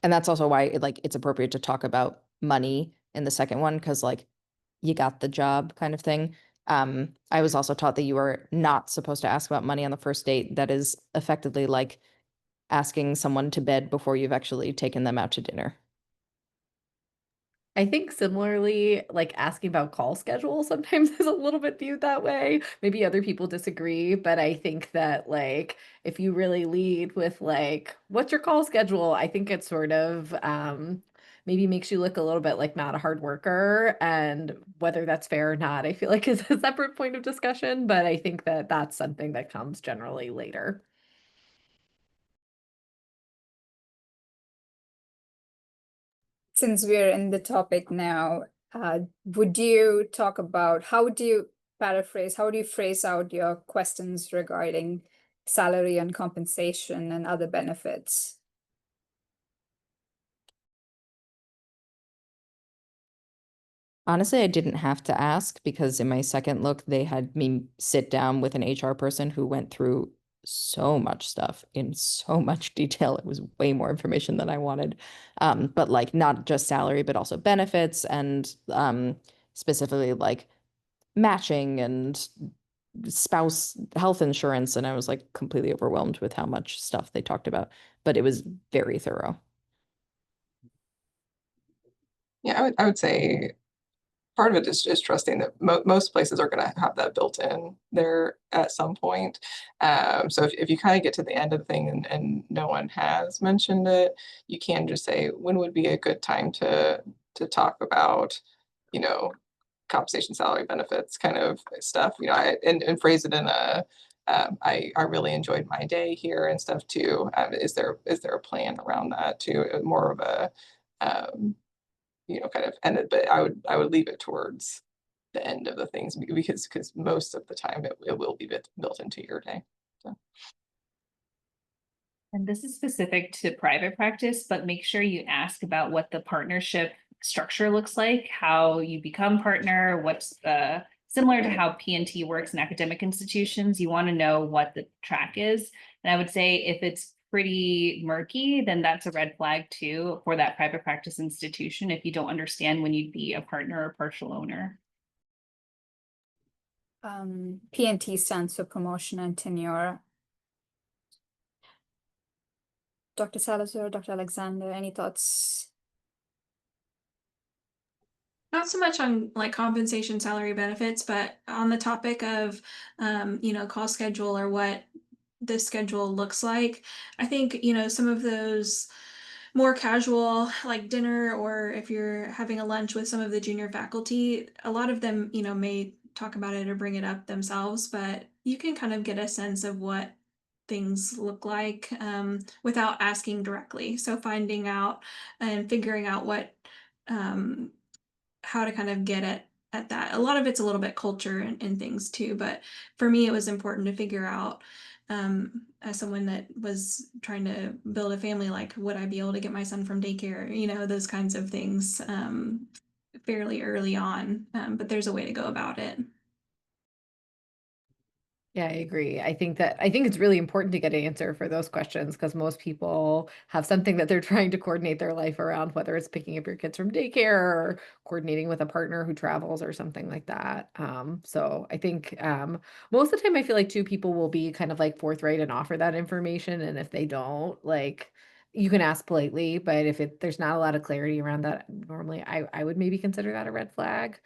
And that's also why it's appropriate to talk about money in the second one, because like you got the job kind of thing. I was also taught that you are not supposed to ask about money on the first date. That is effectively like asking someone to bed before you've actually taken them out to dinner. I think similarly, like asking about call schedule sometimes is a little bit viewed that way. Maybe other people disagree, but I think that like if you really lead with like, what's your call schedule? I think it sort of maybe makes you look a little bit like not a hard worker, and whether that's fair or not, I feel like is a separate point of discussion, but I think that that's something that comes generally later. Since we're in the topic now, would you talk about how do you phrase out your questions regarding salary and compensation and other benefits? Honestly, I didn't have to ask because in my second look, they had me sit down with an HR person who went through so much stuff in so much detail. It was way more information than I wanted. But like not just salary, but also benefits and specifically like matching and spouse health insurance. And I was like completely overwhelmed with how much stuff they talked about, but it was very thorough. Yeah, I would say part of it is trusting that most places are going to have that built in there at some point. So if you kind of get to the end of the thing and no one has mentioned it, you can just say, when would be a good time to talk about, you know, compensation, salary, benefits kind of stuff, and phrase it in a, I really enjoyed my day here and stuff too. Is there a plan around that too? More of a, um, kind of ended, but I would leave it towards the end of the things because most of the time it will be built into your day. So. And this is specific to private practice, but make sure you ask about what the partnership structure looks like, how you become partner, what's similar to how P&T works in academic institutions. You want to know what the track is. And I would say if it's pretty murky, then that's a red flag too for that private practice institution if you don't understand when you'd be a partner or partial owner. PNT stands for promotion and tenure. Dr. Salazar, Dr. Alexander, any thoughts? Not so much on like compensation, salary, benefits, but on the topic of, call schedule or what this schedule looks like. I think, some of those more casual, like dinner, or if you're having a lunch with some of the junior faculty, a lot of them, may talk about it or bring it up themselves, but you can kind of get a sense of what things look like without asking directly. So finding out and figuring out what, how to kind of get at that. A lot of it's a little bit culture and things too, but for me, it was important to figure out, as someone that was trying to build a family, like would I be able to get my son from daycare, those kinds of things, fairly early on, but there's a way to go about it. Yeah, I agree. I think it's really important to get an answer for those questions because most people have something that they're trying to coordinate their life around, whether it's picking up your kids from daycare or coordinating with a partner who travels or something like that. So I think most of the time I feel like two people will be kind of like forthright and offer that information. And if they don't, like you can ask politely, but if there's not a lot of clarity around that, normally I would maybe consider that a red flag.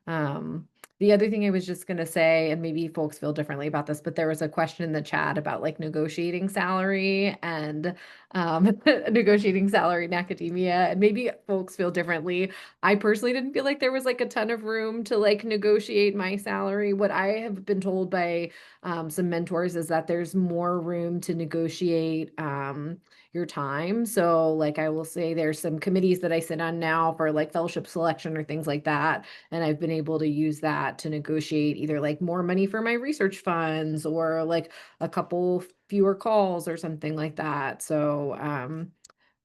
Um, the other thing I was just gonna say, and maybe folks feel differently about this, but there was a question in the chat about like negotiating salary and negotiating salary in academia, and maybe folks feel differently. I personally didn't feel like there was like a ton of room to like negotiate my salary. What I have been told by some mentors is that there's more room to negotiate your time. So like I will say there's some committees that I sit on now for like fellowship selection or things like that. And I've been able to use that to negotiate either like more money for my research funds or like a couple fewer calls or something like that. So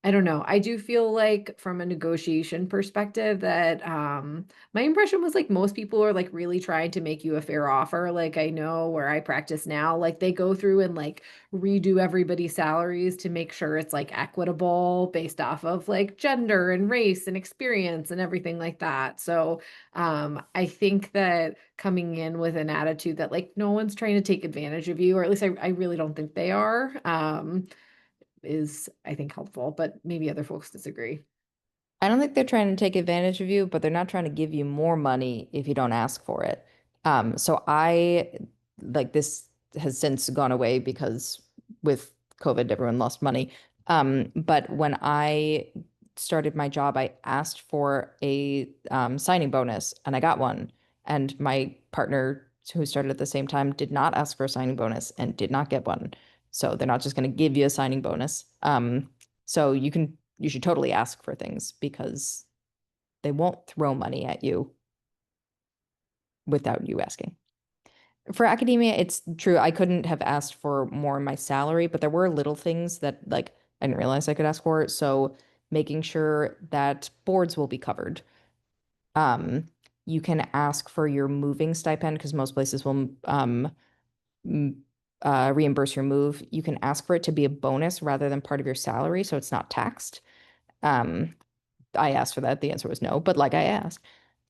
I don't know. I do feel like from a negotiation perspective that my impression was like most people are like really trying to make you a fair offer. Like I know where I practice now, like they go through and like redo everybody's salaries to make sure it's like equitable based off of like gender and race and experience and everything like that. So I think that coming in with an attitude that like no one's trying to take advantage of you, or at least I really don't think they are. Is I think helpful, but maybe other folks disagree. I don't think they're trying to take advantage of you, but they're not trying to give you more money if you don't ask for it. So I like this has since gone away because with COVID, everyone lost money. But when I started my job, I asked for a signing bonus and I got one. And my partner who started at the same time did not ask for a signing bonus and did not get one. So they're not just going to give you a signing bonus. So you should totally ask for things because they won't throw money at you without you asking. For academia, it's true. I couldn't have asked for more in my salary, but there were little things that like I didn't realize I could ask for. So making sure that boards will be covered. Um, you can ask for your moving stipend because most places will reimburse your move. You can ask for it to be a bonus rather than part of your salary, so it's not taxed. Um, I asked for that. The answer was no, but like I asked.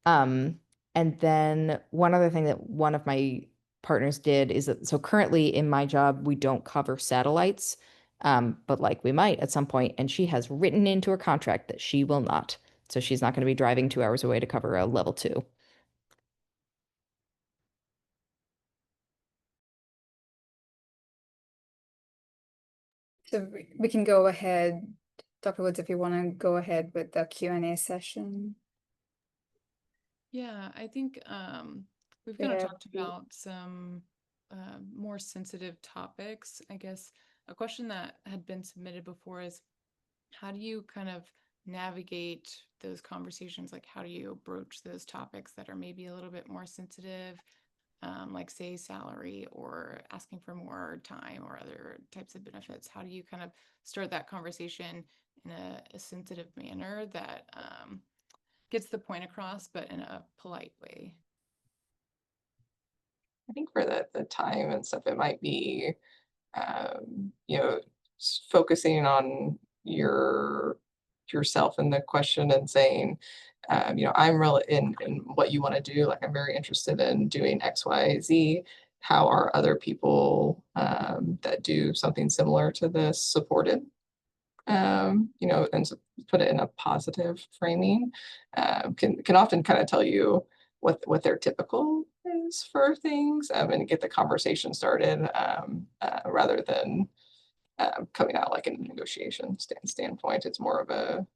Um, and then one other thing that one of my partners did is that so currently in my job, we don't cover satellites, but like we might at some point, and she has written into her contract that she will not. So she's not going to be driving 2 hours away to cover a level 2. So we can go ahead, Dr. Woods, if you want to go ahead with the Q&A session. Yeah, I think we've We kind of have talked the- about some more sensitive topics. I guess a question that had been submitted before is how do you kind of navigate those conversations? Like, how do you broach those topics that are maybe a little bit more sensitive, like say salary or asking for more time or other types of benefits? How do you kind of start that conversation in a sensitive manner that gets the point across, but in a polite way? I think for the time and stuff, it might be, you know, focusing on yourself in the question and saying, you know, I'm really in what you want to do. Like, I'm very interested in doing X, Y, Z. How are other people that do something similar to this supported? You know, and so put it in a positive framing, can often kind of tell you what their typical is for things, and get the conversation started, rather than coming out like in a negotiation standpoint. It's more of a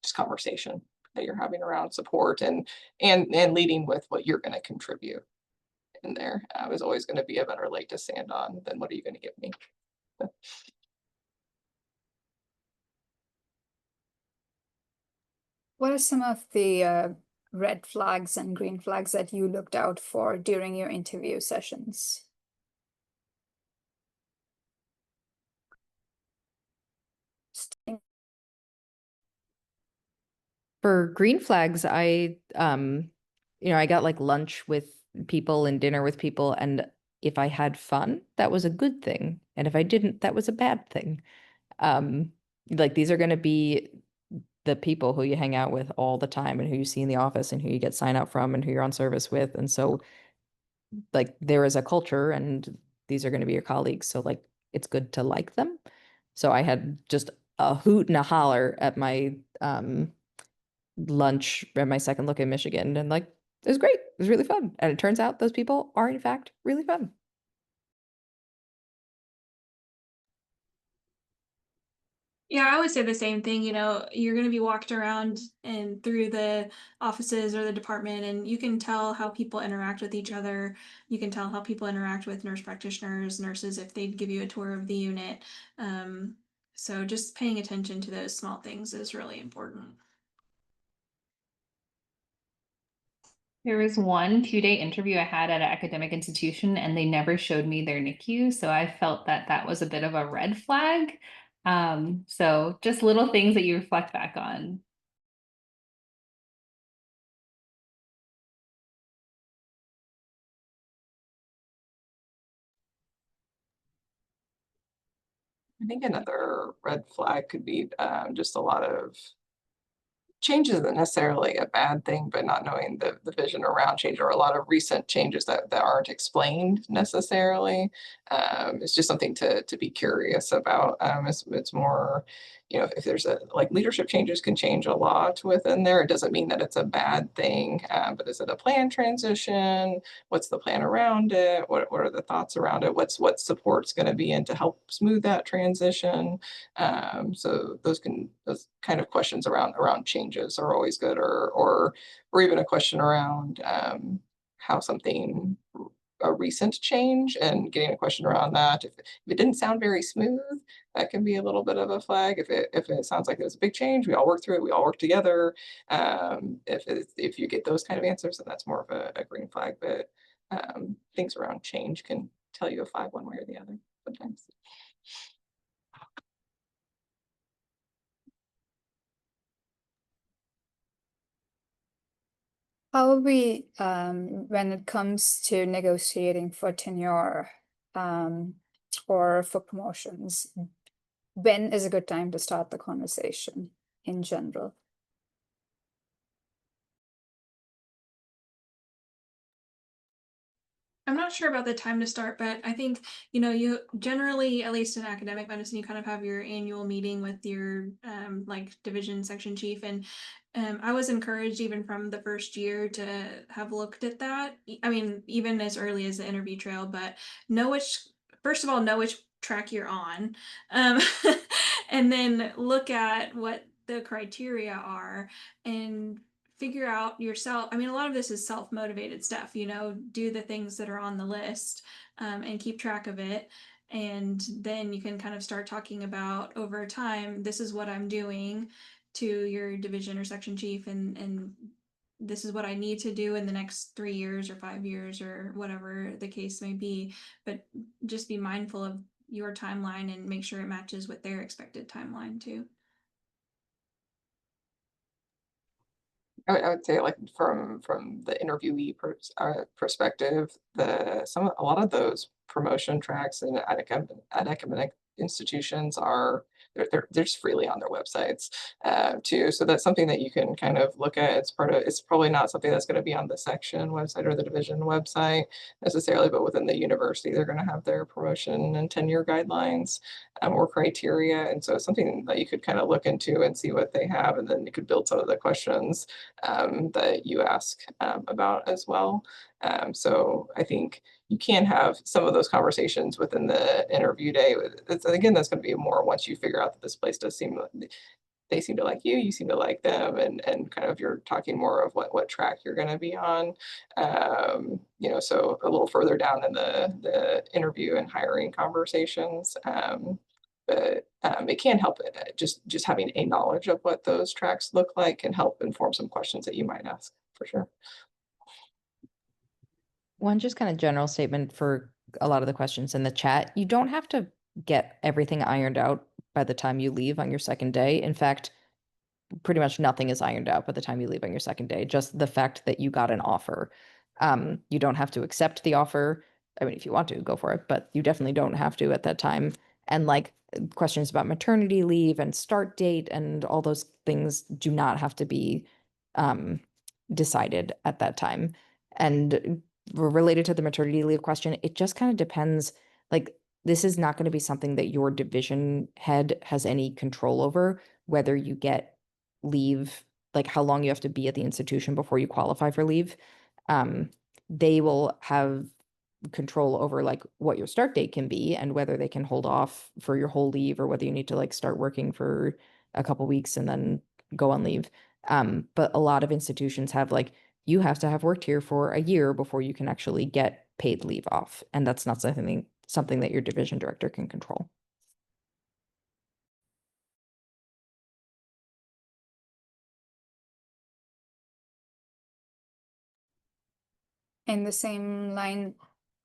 just conversation that you're having around support, and leading with what you're going to contribute in there, is always going to be a better leg to stand on than what are you going to give me. What are some of the red flags and green flags that you looked out for during your interview sessions? For green flags, I got like lunch with people and dinner with people, and if I had fun, that was a good thing. And if I didn't, that was a bad thing. Um, like these are going to be the people who you hang out with all the time and who you see in the office and who you get sign up from and who you're on service with. And so like there is a culture and these are going to be your colleagues. So like it's good to like them. So I had just a hoot and a holler at my lunch at my second look in Michigan, and like it was great. It was really fun. And it turns out those people are in fact really fun. Yeah, I would say the same thing. You know, you're going to be walked around and through the offices or the department, and you can tell how people interact with each other. You can tell how people interact with nurse practitioners, nurses, if they give you a tour of the unit. Um, so just paying attention to those small things is really important. There was one 2-day interview I had at an academic institution, and they never showed me their NICU. So I felt that that was a bit of a red flag. So just little things that you reflect back on. I think another red flag could be just a lot of change isn't necessarily a bad thing, but not knowing the vision around change, or a lot of recent changes that aren't explained necessarily. It's just something to be curious about. It's more, you know, if there's a like leadership changes can change a lot within there. It doesn't mean that it's a bad thing, but is it a planned transition? What's the plan around it? What are the thoughts around it? What support's going to be in to help smooth that transition? So those kind of questions around changes are always good, or even a question around how something, a recent change, and getting a question around that. If it didn't sound very smooth, that can be a little bit of a flag. If it sounds like it was a big change, we all work through it, we all work together. If you get those kind of answers, then that's more of a green flag. But things around change can tell you a flag one way or the other sometimes. How are we when it comes to negotiating for tenure or for promotions? When is a good time to start the conversation in general? I'm not sure about the time to start, but I think, you know, you generally, at least in academic medicine, you kind of have your annual meeting with your like division section chief. And I was encouraged even from the first year to have looked at that. I mean, even as early as the interview trail, but first of all, know which track you're on. Um, and then look at what the criteria are and figure out yourself. I mean, a lot of this is self-motivated stuff, you know, do the things that are on the list, and keep track of it. And then you can kind of start talking about over time, this is what I'm doing to your division or section chief, and this is what I need to do in the next 3 years or 5 years or whatever the case may be. But just be mindful of your timeline and make sure it matches with their expected timeline too. I would say, like, from the interviewee perspective, a lot of those promotion tracks and at academic institutions are, they're just freely on their websites too. So that's something that you can kind of look at. It's probably not something that's going to be on the section website or the division website necessarily, but within the university, they're going to have their promotion and tenure guidelines or criteria. And so it's something that you could kind of look into and see what they have. And then you could build some of the questions that you ask about as well. So I think you can have some of those conversations within the interview day. Again, that's going to be more once you figure out that this place does seem, they seem to like you seem to like them, and kind of you're talking more of what track you're going to be on. So a little further down in the interview and hiring conversations. But it can help just having a knowledge of what those tracks look like can help inform some questions that you might ask for sure. One just kind of general statement for a lot of the questions in the chat. You don't have to get everything ironed out by the time you leave on your second day. In fact, pretty much nothing is ironed out by the time you leave on your second day. Just the fact that you got an offer. You don't have to accept the offer. I mean, if you want to, go for it, but you definitely don't have to at that time. And like questions about maternity leave and start date and all those things do not have to be decided at that time. And related to the maternity leave question, it just kind of depends. Like, this is not going to be something that your division head has any control over, whether you get leave, like how long you have to be at the institution before you qualify for leave. They will have control over like what your start date can be and whether they can hold off for your whole leave or whether you need to like start working for a couple weeks and then go on leave. But a lot of institutions have like, you have to have worked here for a year before you can actually get paid leave off. And that's not something that your division director can control. In the same line,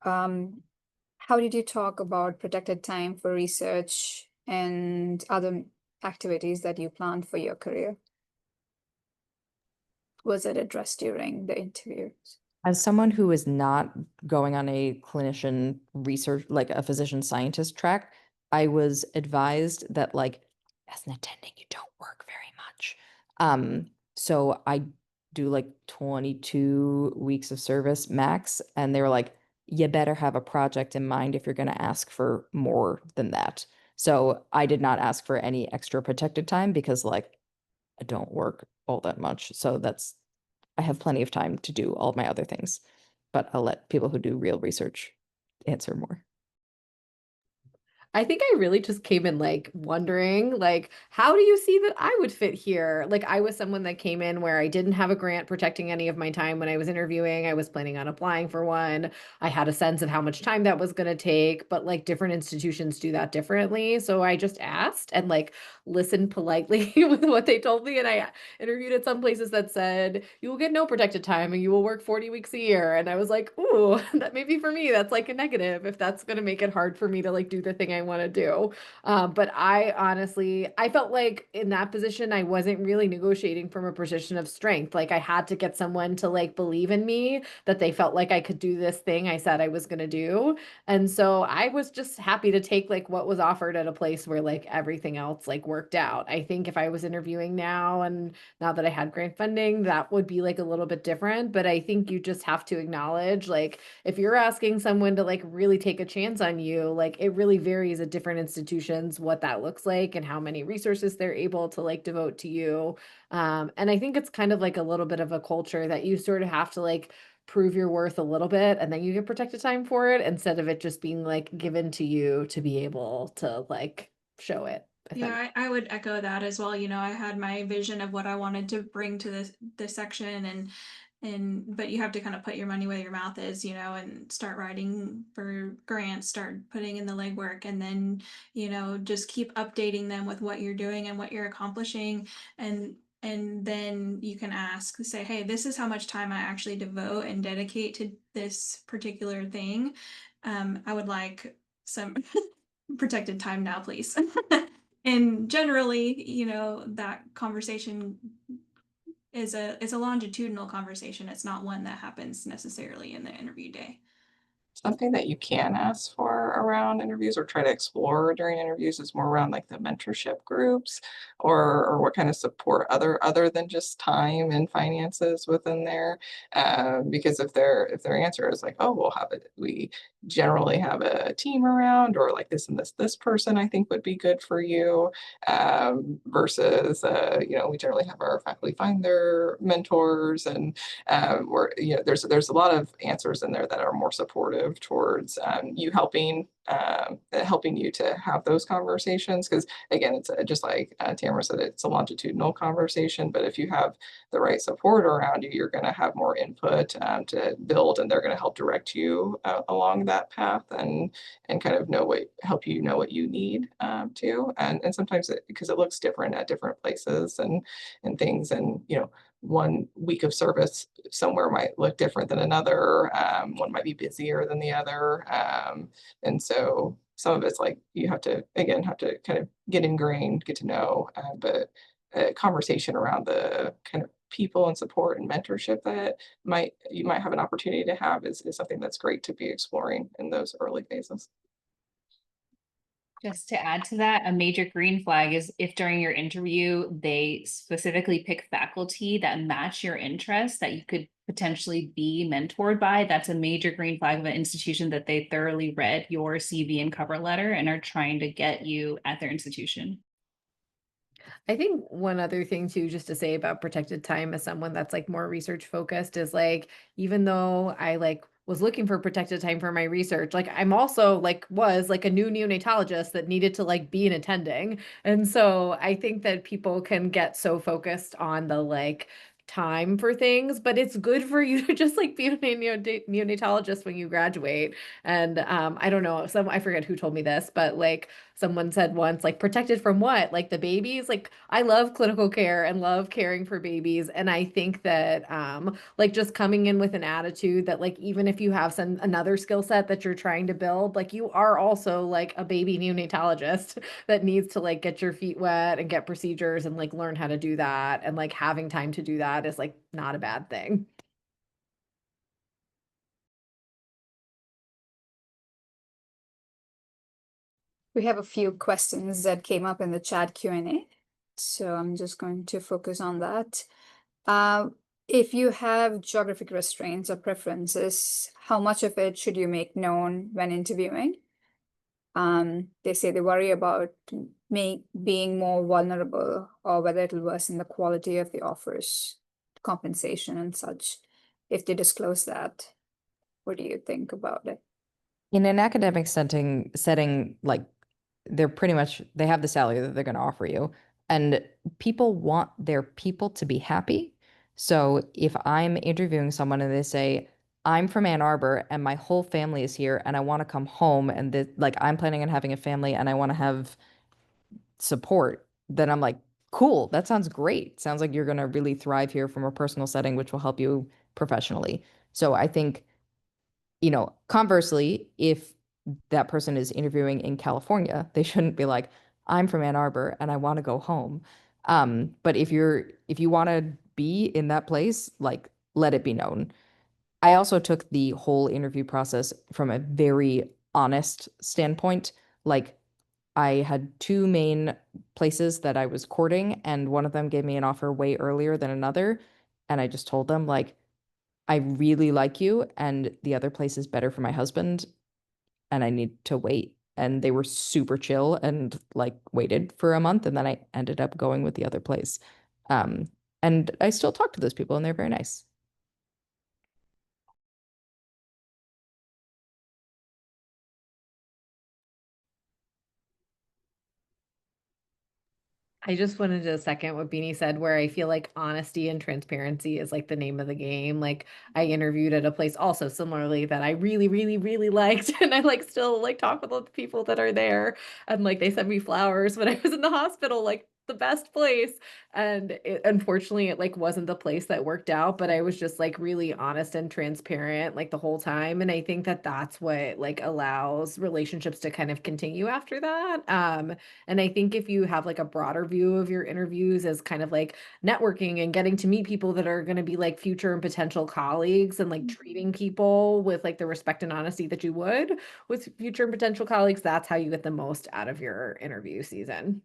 how did you talk about protected time for research and other activities that you planned for your career? Was it addressed during the interviews? As someone who is not going on a clinician research, like a physician scientist track, I was advised that like as an attending, you don't work very much. So I do like 22 weeks of service max, and they were like, you better have a project in mind if you're going to ask for more than that. So I did not ask for any extra protected time because like I don't work all that much. So I have plenty of time to do all of my other things, but I'll let people who do real research answer more. I think I really just came in like wondering, like, how do you see that I would fit here? Like, I was someone that came in where I didn't have a grant protecting any of my time when I was interviewing. I was planning on applying for one. I had a sense of how much time that was going to take, but like different institutions do that differently. So I just asked and like listened politely with what they told me. And I interviewed at some places that said, you will get no protected time and you will work 40 weeks a year. And I was like, ooh, that may be for me. That's like a negative if that's going to make it hard for me to like do the thing I want to do. But I honestly, I felt like in that position, I wasn't really negotiating from a position of strength. Like I had to get someone to like believe in me that they felt like I could do this thing I said I was going to do. And so I was just happy to take like what was offered at a place where like everything else like worked out. I think if I was interviewing now and now that I had grant funding, that would be like a little bit different. But I think you just have to acknowledge like if you're asking someone to like really take a chance on you, like it really varies at different institutions what that looks like and how many resources they're able to like devote to you. And I think it's kind of like a little bit of a culture that you sort of have to like prove your worth a little bit and then you get protected time for it instead of it just being like given to you to be able to like show it. Yeah, I would echo that as well. You know, I had my vision of what I wanted to bring to this section but you have to kind of put your money where your mouth is, you know, and start writing for grants, start putting in the legwork, and then, you know, just keep updating them with what you're doing and what you're accomplishing. And then you can say, hey, this is how much time I actually devote and dedicate to this particular thing. I would like some protected time now, please. And generally, you know, that conversation is a longitudinal conversation. It's not one that happens necessarily in the interview day. Something that you can ask for around interviews or try to explore during interviews is more around like the mentorship groups or what kind of support other than just time and finances within there. Because if their answer is like, oh, we generally have a team around, or like this and this person I think would be good for you, versus we generally have our faculty find their mentors, and there's a lot of answers in there that are more supportive towards you helping you to have those conversations. Because again, it's just like Tamara said, it's a longitudinal conversation, but if you have the right support around you, you're going to have more input to build, and they're going to help direct you along that path, and kind of help you know what you need to. And sometimes because it looks different at different places and things, and 1 week of service somewhere might look different than another. One might be busier than the other. And so some of it's like you have to kind of get ingrained, get to know, but a conversation around the kind of people and support and mentorship that you might have an opportunity to have is something that's great to be exploring in those early phases. Just to add to that, a major green flag is if during your interview, they specifically pick faculty that match your interests that you could potentially be mentored by. That's a major green flag of an institution that they thoroughly read your CV and cover letter and are trying to get you at their institution. I think one other thing too, just to say about protected time as someone that's like more research focused, is like, even though I like was looking for protected time for my research, like I'm also was like a new neonatologist that needed to like be an attending. And so I think that people can get so focused on the like time for things, but it's good for you to just like be a neonatologist when you graduate. And I don't know, I forget who told me this, but like someone said once, like, protected from what? Like the babies? Like, I love clinical care and love caring for babies. And I think that like just coming in with an attitude that like even if you have another skill set that you're trying to build, like you are also like a baby neonatologist that needs to like get your feet wet and get procedures and like learn how to do that. And like having time to do that is like not a bad thing. We have a few questions that came up in the chat Q&A, so I'm just going to focus on that. If you have geographic restraints or preferences, how much of it should you make known when interviewing? They say they worry about being more vulnerable, or whether it'll worsen the quality of the offers, compensation and such, if they disclose that. What do you think about it? In an academic setting, like they have the salary that they're going to offer you, and people want their people to be happy. So if I'm interviewing someone and they say, I'm from Ann Arbor and my whole family is here and I want to come home, and like I'm planning on having a family and I want to have support, then I'm like, cool, that sounds great. Sounds like you're going to really thrive here from a personal setting, which will help you professionally. So I think, conversely, if that person is interviewing in California, they shouldn't be like, I'm from Ann Arbor and I want to go home. But if you want to be in that place, like let it be known. I also took the whole interview process from a very honest standpoint. Like I had 2 main places that I was courting, and one of them gave me an offer way earlier than another. And I just told them, like, I really like you, and the other place is better for my husband, and I need to wait. And they were super chill and like waited for a month, and then I ended up going with the other place. And I still talk to those people, and they're very nice. I just wanted to second what Beanie said, where I feel like honesty and transparency is like the name of the game. Like I interviewed at a place also similarly that I really, really, really liked. And I like still like talk with all the people that are there. And like they sent me flowers when I was in the hospital, like the best place. And unfortunately, it like wasn't the place that worked out, but I was just like really honest and transparent like the whole time. And I think that that's what like allows relationships to kind of continue after that. And I think if you have like a broader view of your interviews as kind of like networking and getting to meet people that are going to be like future and potential colleagues and like treating people with like the respect and honesty that you would with future and potential colleagues, that's how you get the most out of your interview season.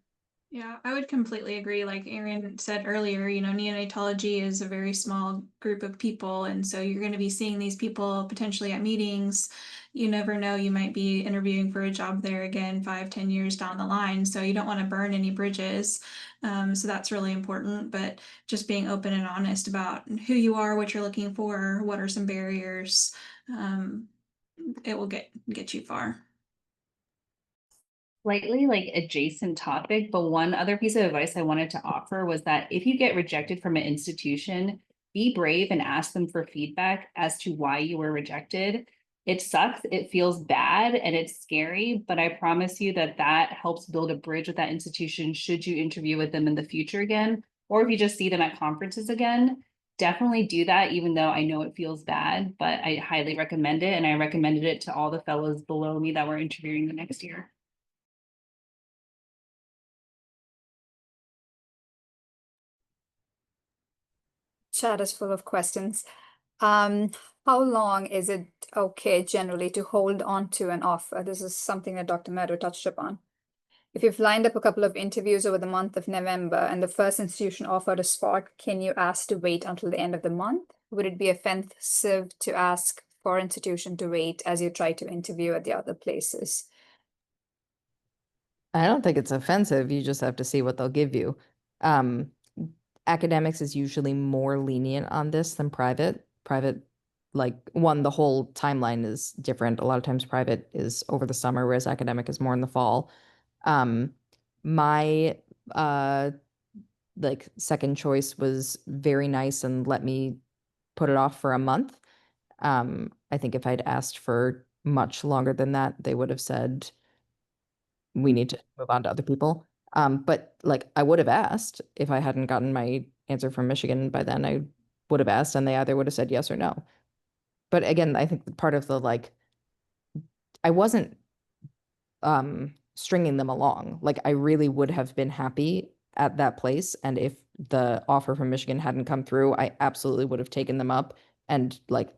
Yeah, I would completely agree. Like Erin said earlier, neonatology is a very small group of people. And so you're going to be seeing these people potentially at meetings. You never know, you might be interviewing for a job there again 5, 10 years down the line. So you don't want to burn any bridges. So that's really important. But just being open and honest about who you are, what you're looking for, what are some barriers, it will get you far. Slightly like adjacent topic, but one other piece of advice I wanted to offer was that if you get rejected from an institution, be brave and ask them for feedback as to why you were rejected. It sucks, it feels bad, and it's scary, but I promise you that that helps build a bridge with that institution should you interview with them in the future again, or if you just see them at conferences again. Definitely do that, even though I know it feels bad, but I highly recommend it, and I recommended it to all the fellows below me that were interviewing the next year. Chat is full of questions. How long is it okay generally to hold on to an offer? This is something that Dr. Meadow touched upon. If you've lined up a couple of interviews over the month of November and the first institution offered a spot, can you ask to wait until the end of the month? Would it be offensive to ask for institution to wait as you try to interview at the other places? I don't think it's offensive. You just have to see what they'll give you. Um, Academics is usually more lenient on this than private. Private, like one, the whole timeline is different. A lot of times private is over the summer, whereas academic is more in the fall. My like second choice was very nice and let me put it off for a month. I think if I'd asked for much longer than that, they would have said, we need to move on to other people. But like I would have asked if I hadn't gotten my answer from Michigan by then, I would have asked and they either would have said yes or no. But again, I think part of the like, I wasn't stringing them along. Like I really would have been happy at that place. And if the offer from Michigan hadn't come through, I absolutely would have taken them up and like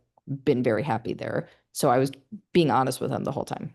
been very happy there. So I was being honest with them the whole time.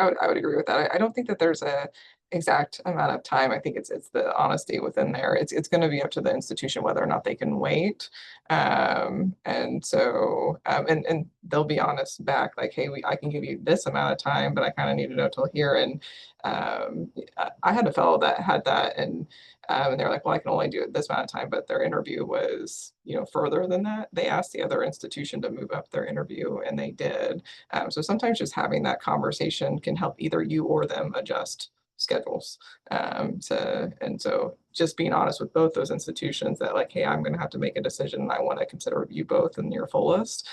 I would agree with that. I don't think that there's a exact amount of time. I think it's the honesty within there. It's going to be up to the institution whether or not they can wait. And so and they'll be honest back like, hey, I can give you this amount of time, but I kind of need to know till here. And I had a fellow that had that, and they're like, well, I can only do it this amount of time, but their interview was, further than that. They asked the other institution to move up their interview, and they did. So sometimes just having that conversation can help either you or them adjust schedules. And so just being honest with both those institutions that like, hey, I'm going to have to make a decision and I want to consider you both in your fullest.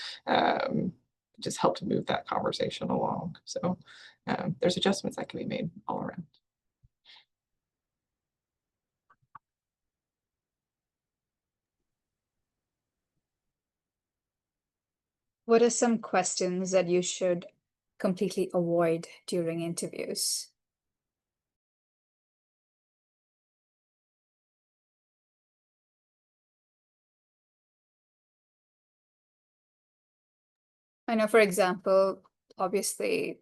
Just help to move that conversation along. So there's adjustments that can be made all around. What are some questions that you should completely avoid during interviews? I know, for example, obviously,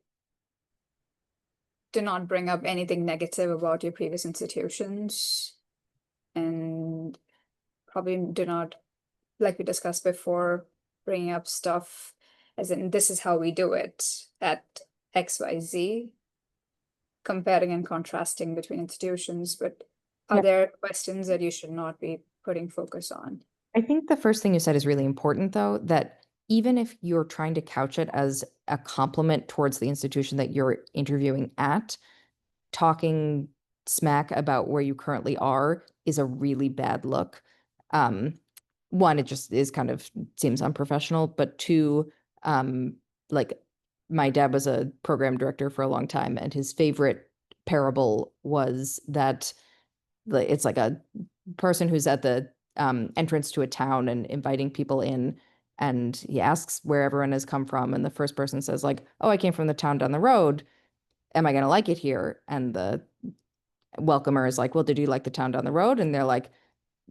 do not bring up anything negative about your previous institutions, and probably do not, like we discussed before, bringing up stuff as in this is how we do it at XYZ, comparing and contrasting between institutions. But are Yeah. there questions that you should not be putting focus on? I think the first thing you said is really important, though, that even if you're trying to couch it as a compliment towards the institution that you're interviewing at, talking smack about where you currently are is a really bad look. One, it just is kind of seems unprofessional, but two, like my dad was a program director for a long time, and his favorite parable was that it's like a person who's at the entrance to a town and inviting people in, and he asks where everyone has come from, and the first person says like, oh, I came from the town down the road. Am I going to like it here? And the welcomer is like, well, did you like the town down the road? And they're like,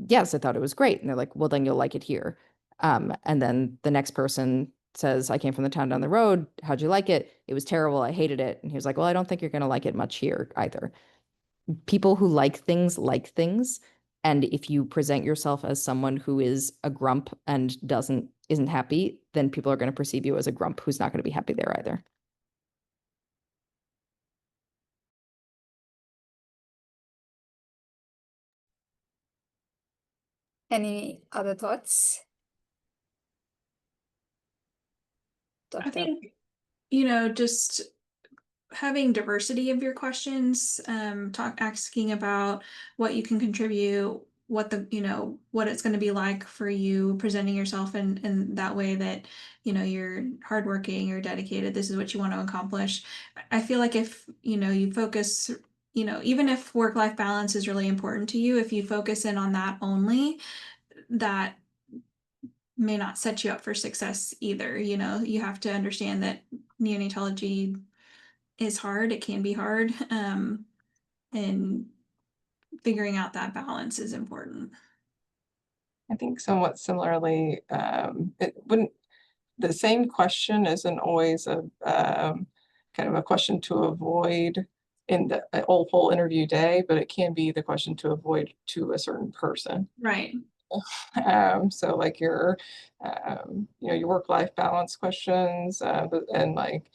yes, I thought it was great. And they're like, well, then you'll like it here. And then the next person says, I came from the town down the road. How'd you like it? It was terrible. I hated it. And he was like, well, I don't think you're going to like it much here either. People who like things like things. And if you present yourself as someone who is a grump and isn't happy, then people are going to perceive you as a grump who's not going to be happy there either. Any other thoughts? I Dr. think, just having diversity of your questions, asking about what you can contribute, what what it's going to be like for you presenting yourself in that way that, you're hardworking, you're dedicated, this is what you want to accomplish. I feel like if, you focus, even if work-life balance is really important to you, if you focus in on that only, that may not set you up for success either. You have to understand that neonatology is hard. It can be hard. And figuring out that balance is important. I think somewhat similarly, the same question isn't always a kind of a question to avoid in the whole interview day, but it can be the question to avoid to a certain person. Right. So like your your work-life balance questions, and like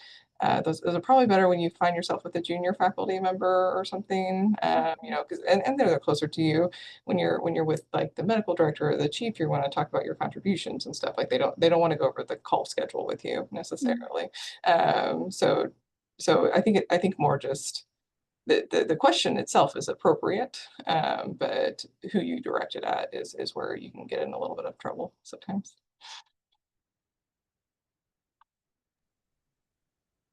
those are probably better when you find yourself with a junior faculty member or something, because and they're closer to you. When you're with like the medical director or the chief, you want to talk about your contributions and stuff. Like they don't want to go over the call schedule with you necessarily. So I think more just the question itself is appropriate, but who you direct it at is where you can get in a little bit of trouble sometimes.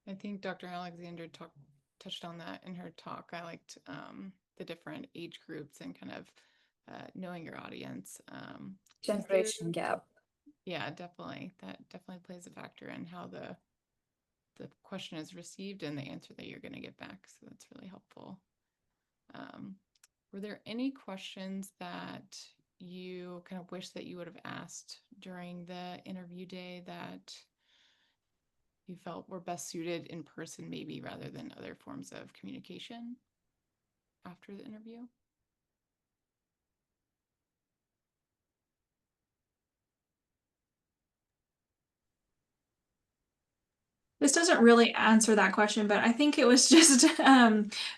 I think Dr. Alexander touched on that in her talk. I liked the different age groups and kind of knowing your audience. Generation gap. Yeah, definitely. That definitely plays a factor in how the question is received and the answer that you're going to get back. So that's really helpful. Were there any questions that you kind of wish that you would have asked during the interview day that you felt were best suited in person, maybe rather than other forms of communication after the interview? This doesn't really answer that question, but I think it was just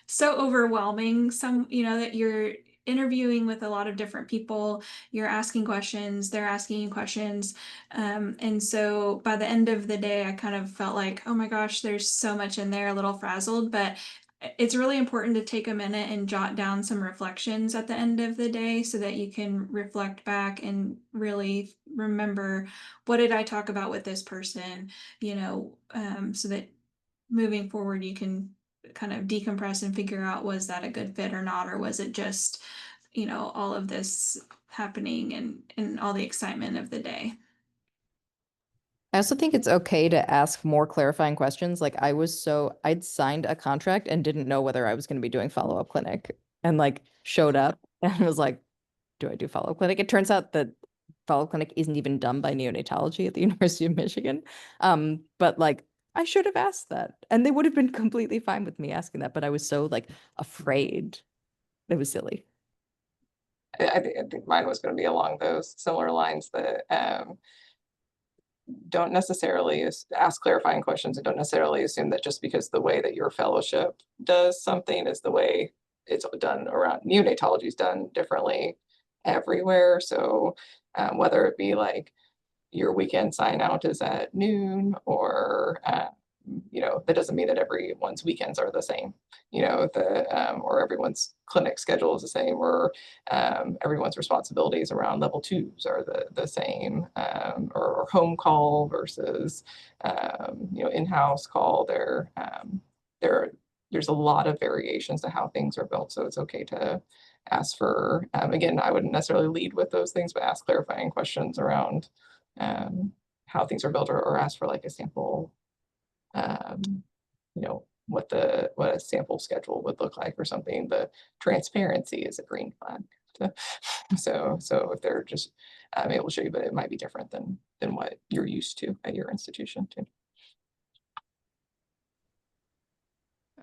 so overwhelming. That you're interviewing with a lot of different people, you're asking questions, they're asking you questions. And so by the end of the day, I kind of felt like, oh my gosh, there's so much in there, a little frazzled, but it's really important to take a minute and jot down some reflections at the end of the day so that you can reflect back and really remember, what did I talk about with this person? So that moving forward, you can kind of decompress and figure out, was that a good fit or not? Or was it just, all of this happening and all the excitement of the day? I also think it's okay to ask more clarifying questions. Like I'd signed a contract and didn't know whether I was going to be doing follow-up clinic, and like showed up and was like, do I do follow-up clinic? It turns out that follow-up clinic isn't even done by neonatology at the University of Michigan. But like I should have asked that, and they would have been completely fine with me asking that, but I was so like afraid. It was silly. I think mine was going to be along those similar lines that don't necessarily ask clarifying questions and don't necessarily assume that just because the way that your fellowship does something is the way it's done around. Neonatology is done differently everywhere. So whether it be like your weekend sign out is at noon, or that doesn't mean that everyone's weekends are the same, or everyone's clinic schedule is the same, or everyone's responsibilities around level 2s are the same, or home call versus in-house call. There are there's a lot of variations to how things are built, so it's okay to ask for, again, I wouldn't necessarily lead with those things, but ask clarifying questions around how things are built, or ask for like a sample, you know, what a sample schedule would look like or something. The transparency is a green flag. So if they're just able to show you, but it might be different than what you're used to at your institution too.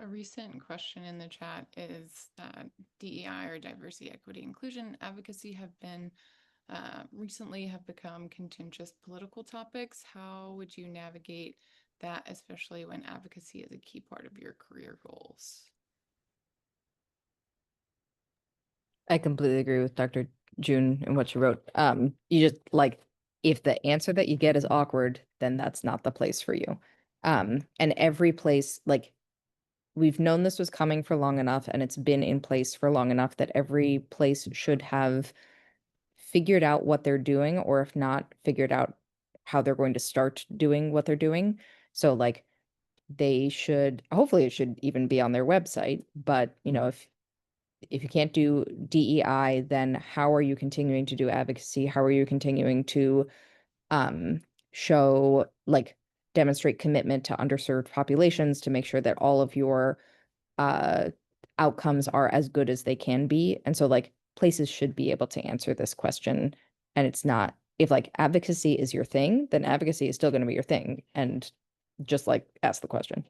A recent question in the chat is DEI, or diversity, equity, inclusion, advocacy, have been recently have become contentious political topics. How would you navigate that, especially when advocacy is a key part of your career goals? I completely agree with Dr. June and what she wrote. You just like, if the answer that you get is awkward, then that's not the place for you. And every place, like, we've known this was coming for long enough, and it's been in place for long enough that every place should have figured out what they're doing, or if not, figured out how they're going to start doing what they're doing. So like, they should, hopefully it should even be on their website, but you know, if you can't do DEI, then how are you continuing to do advocacy? How are you continuing to show, like, demonstrate commitment to underserved populations, to make sure that all of your uh outcomes are as good as they can be? And so like, places should be able to answer this question. And it's not, if like advocacy is your thing, then advocacy is still going to be your thing, and just like ask the question.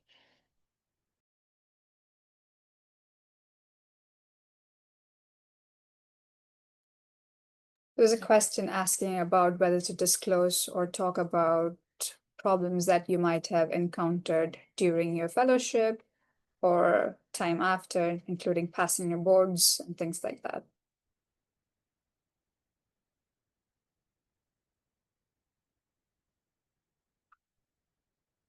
There's a question asking about whether to disclose or talk about problems that you might have encountered during your fellowship or time after, including passing your boards and things like that.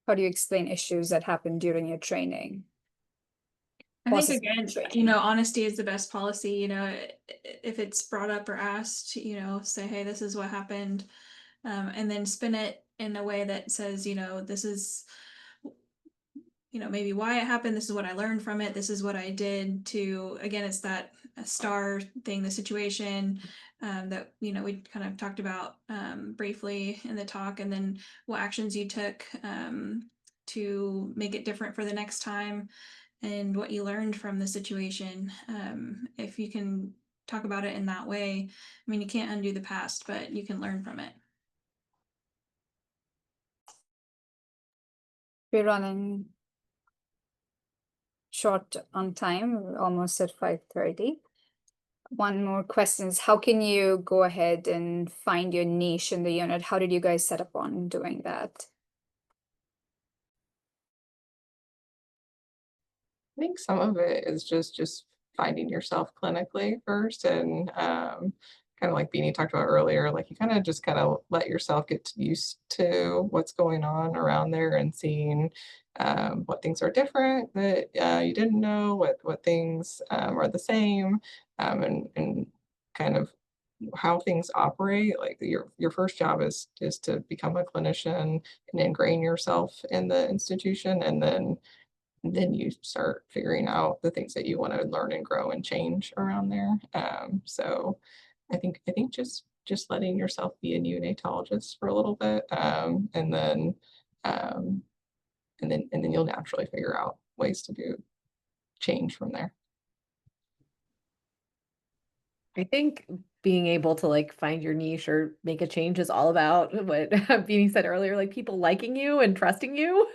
How do you explain issues that happen during your training? I think Process again, training. honesty is the best policy. If it's brought up or asked, say, hey, this is what happened, and then spin it in a way that says, this is, maybe why it happened. This is what I learned from it. This is what I did to, again, it's that STAR thing, the situation that, we kind of talked about briefly in the talk, and then what actions you took to make it different for the next time, and what you learned from the situation. If you can talk about it in that way, I mean, you can't undo the past, but you can learn from it. We're running short on time, we're almost at 5:30. One more question is, how can you go ahead and find your niche in the unit? How did you guys set up on doing that? I think some of it is just finding yourself clinically first, and kind of like Beanie talked about earlier, like you kind of just kind of let yourself get used to what's going on around there, and seeing what things are different that you didn't know, what things are the same, and kind of how things operate. Like your first job is to become a clinician and ingrain yourself in the institution, and then you start figuring out the things that you want to learn and grow and change around there. So I think just letting yourself be a neonatologist for a little bit, um, and then you'll naturally figure out ways to do change from there. I think being able to like find your niche or make a change is all about what Beanie said earlier, like people liking you and trusting you.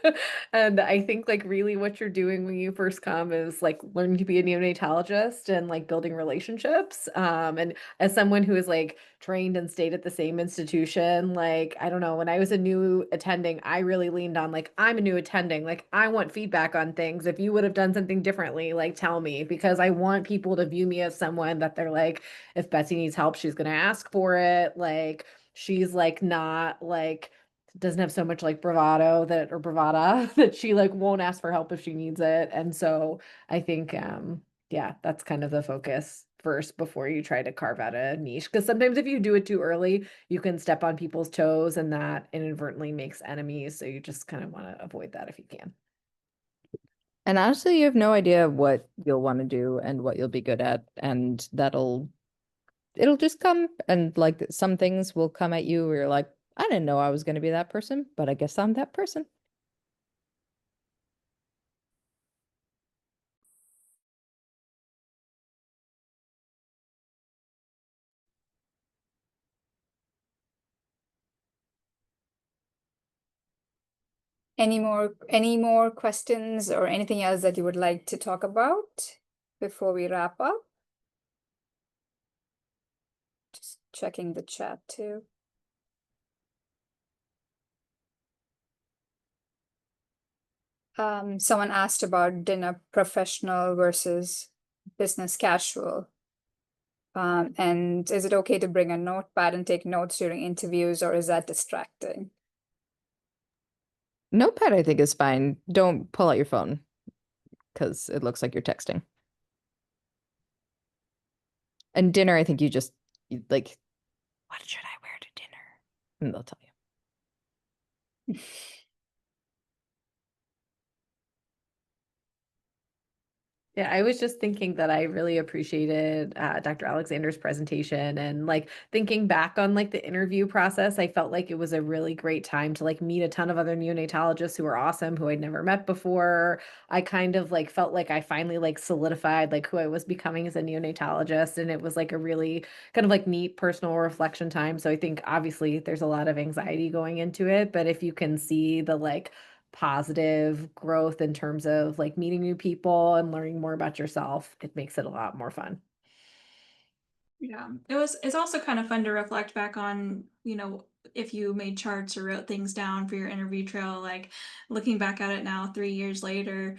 And I think like really what you're doing when you first come is like learning to be a neonatologist and like building relationships. And as someone who is like trained and stayed at the same institution, like I don't know, when I was a new attending, I really leaned on like, I'm a new attending, like I want feedback on things. If you would have done something differently, like tell me, because I want people to view me as someone that they're like, if Betsy needs help, she's gonna ask for it. Like she's like not like doesn't have so much like bravado that or bravada that she like won't ask for help if she needs it. And so I think yeah, that's kind of the focus first before you try to carve out a niche. Because sometimes if you do it too early, you can step on people's toes and that inadvertently makes enemies. So you just kind of want to avoid that if you can. And honestly, you have no idea what you'll want to do and what you'll be good at, and it'll just come. And like some things will come at you where you're like, I didn't know I was going to be that person, but I guess I'm that person. Any more questions or anything else that you would like to talk about before we wrap up? Just checking the chat too. Someone asked about dinner professional versus business casual. And is it okay to bring a notepad and take notes during interviews, or is that distracting? Notepad, I think, is fine. Don't pull out your phone because it looks like you're texting. And dinner, I think like, what should I wear to dinner? And they'll tell you. Yeah, I was just thinking that I really appreciated Dr. Alexander's presentation, and like thinking back on like the interview process, I felt like it was a really great time to like meet a ton of other neonatologists who were awesome, who I'd never met before. I kind of like felt like I finally like solidified like who I was becoming as a neonatologist, and it was like a really kind of like neat personal reflection time. So I think obviously there's a lot of anxiety going into it, but if you can see the like positive growth in terms of like meeting new people and learning more about yourself, it makes it a lot more fun. Yeah, it's also kind of fun to reflect back on, if you made charts or wrote things down for your interview trail, like looking back at it now 3 years later,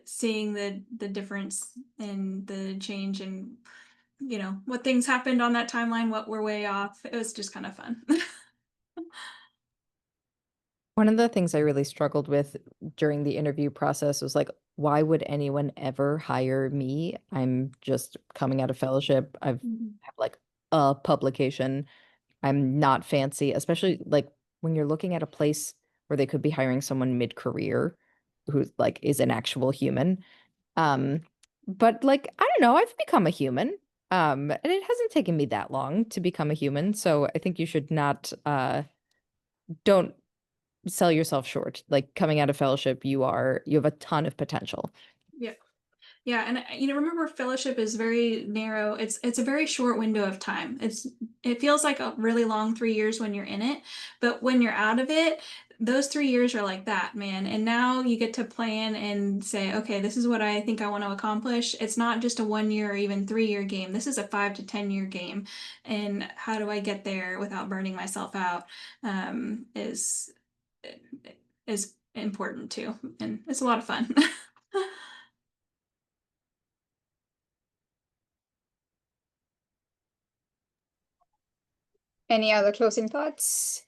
seeing the difference in the change and what things happened on that timeline, what were way off. It was just kind of fun. One of the things I really struggled with during the interview process was like, why would anyone ever hire me? I'm just coming out of fellowship. Have like a publication. I'm not fancy, especially like when you're looking at a place where they could be hiring someone mid-career who like is an actual human. Um, but like, I don't know, I've become a human. And it hasn't taken me that long to become a human. So I think you should not don't sell yourself short. Like coming out of fellowship, you have a ton of potential. Yeah. Yeah, and remember, fellowship is very narrow. It's a very short window of time. It feels like a really long 3 years when you're in it, but when you're out of it, those 3 years are like that, man. And now you get to plan and say, okay, this is what I think I want to accomplish. It's not just a 1 year or even 3 year game. This is a 5 to 10 year game. And how do I get there without burning myself out? Is important too, and it's a lot of fun. Any other closing thoughts?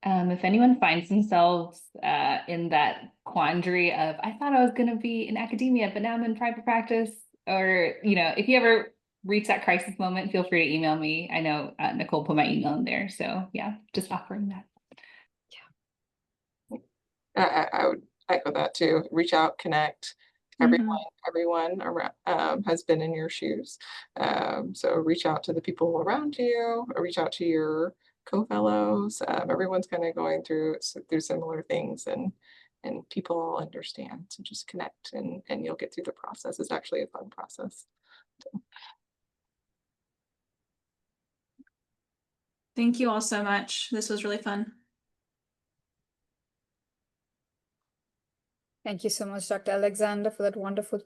If anyone finds themselves in that quandary of, I thought I was going to be in academia, but now I'm in private practice, or, if you ever reach that crisis moment, feel free to email me. I know Nicole put my email in there. So yeah, just offering that. I would echo that too. Reach out, connect. Everyone around has been in your shoes. So reach out to the people around you, or reach out to your co-fellows. Everyone's kind of going through similar things, and people all understand. So just connect, and you'll get through the process. It's actually a fun process. Thank you all so much. This was really fun. Thank you so much, Dr. Alexander, for that wonderful talk.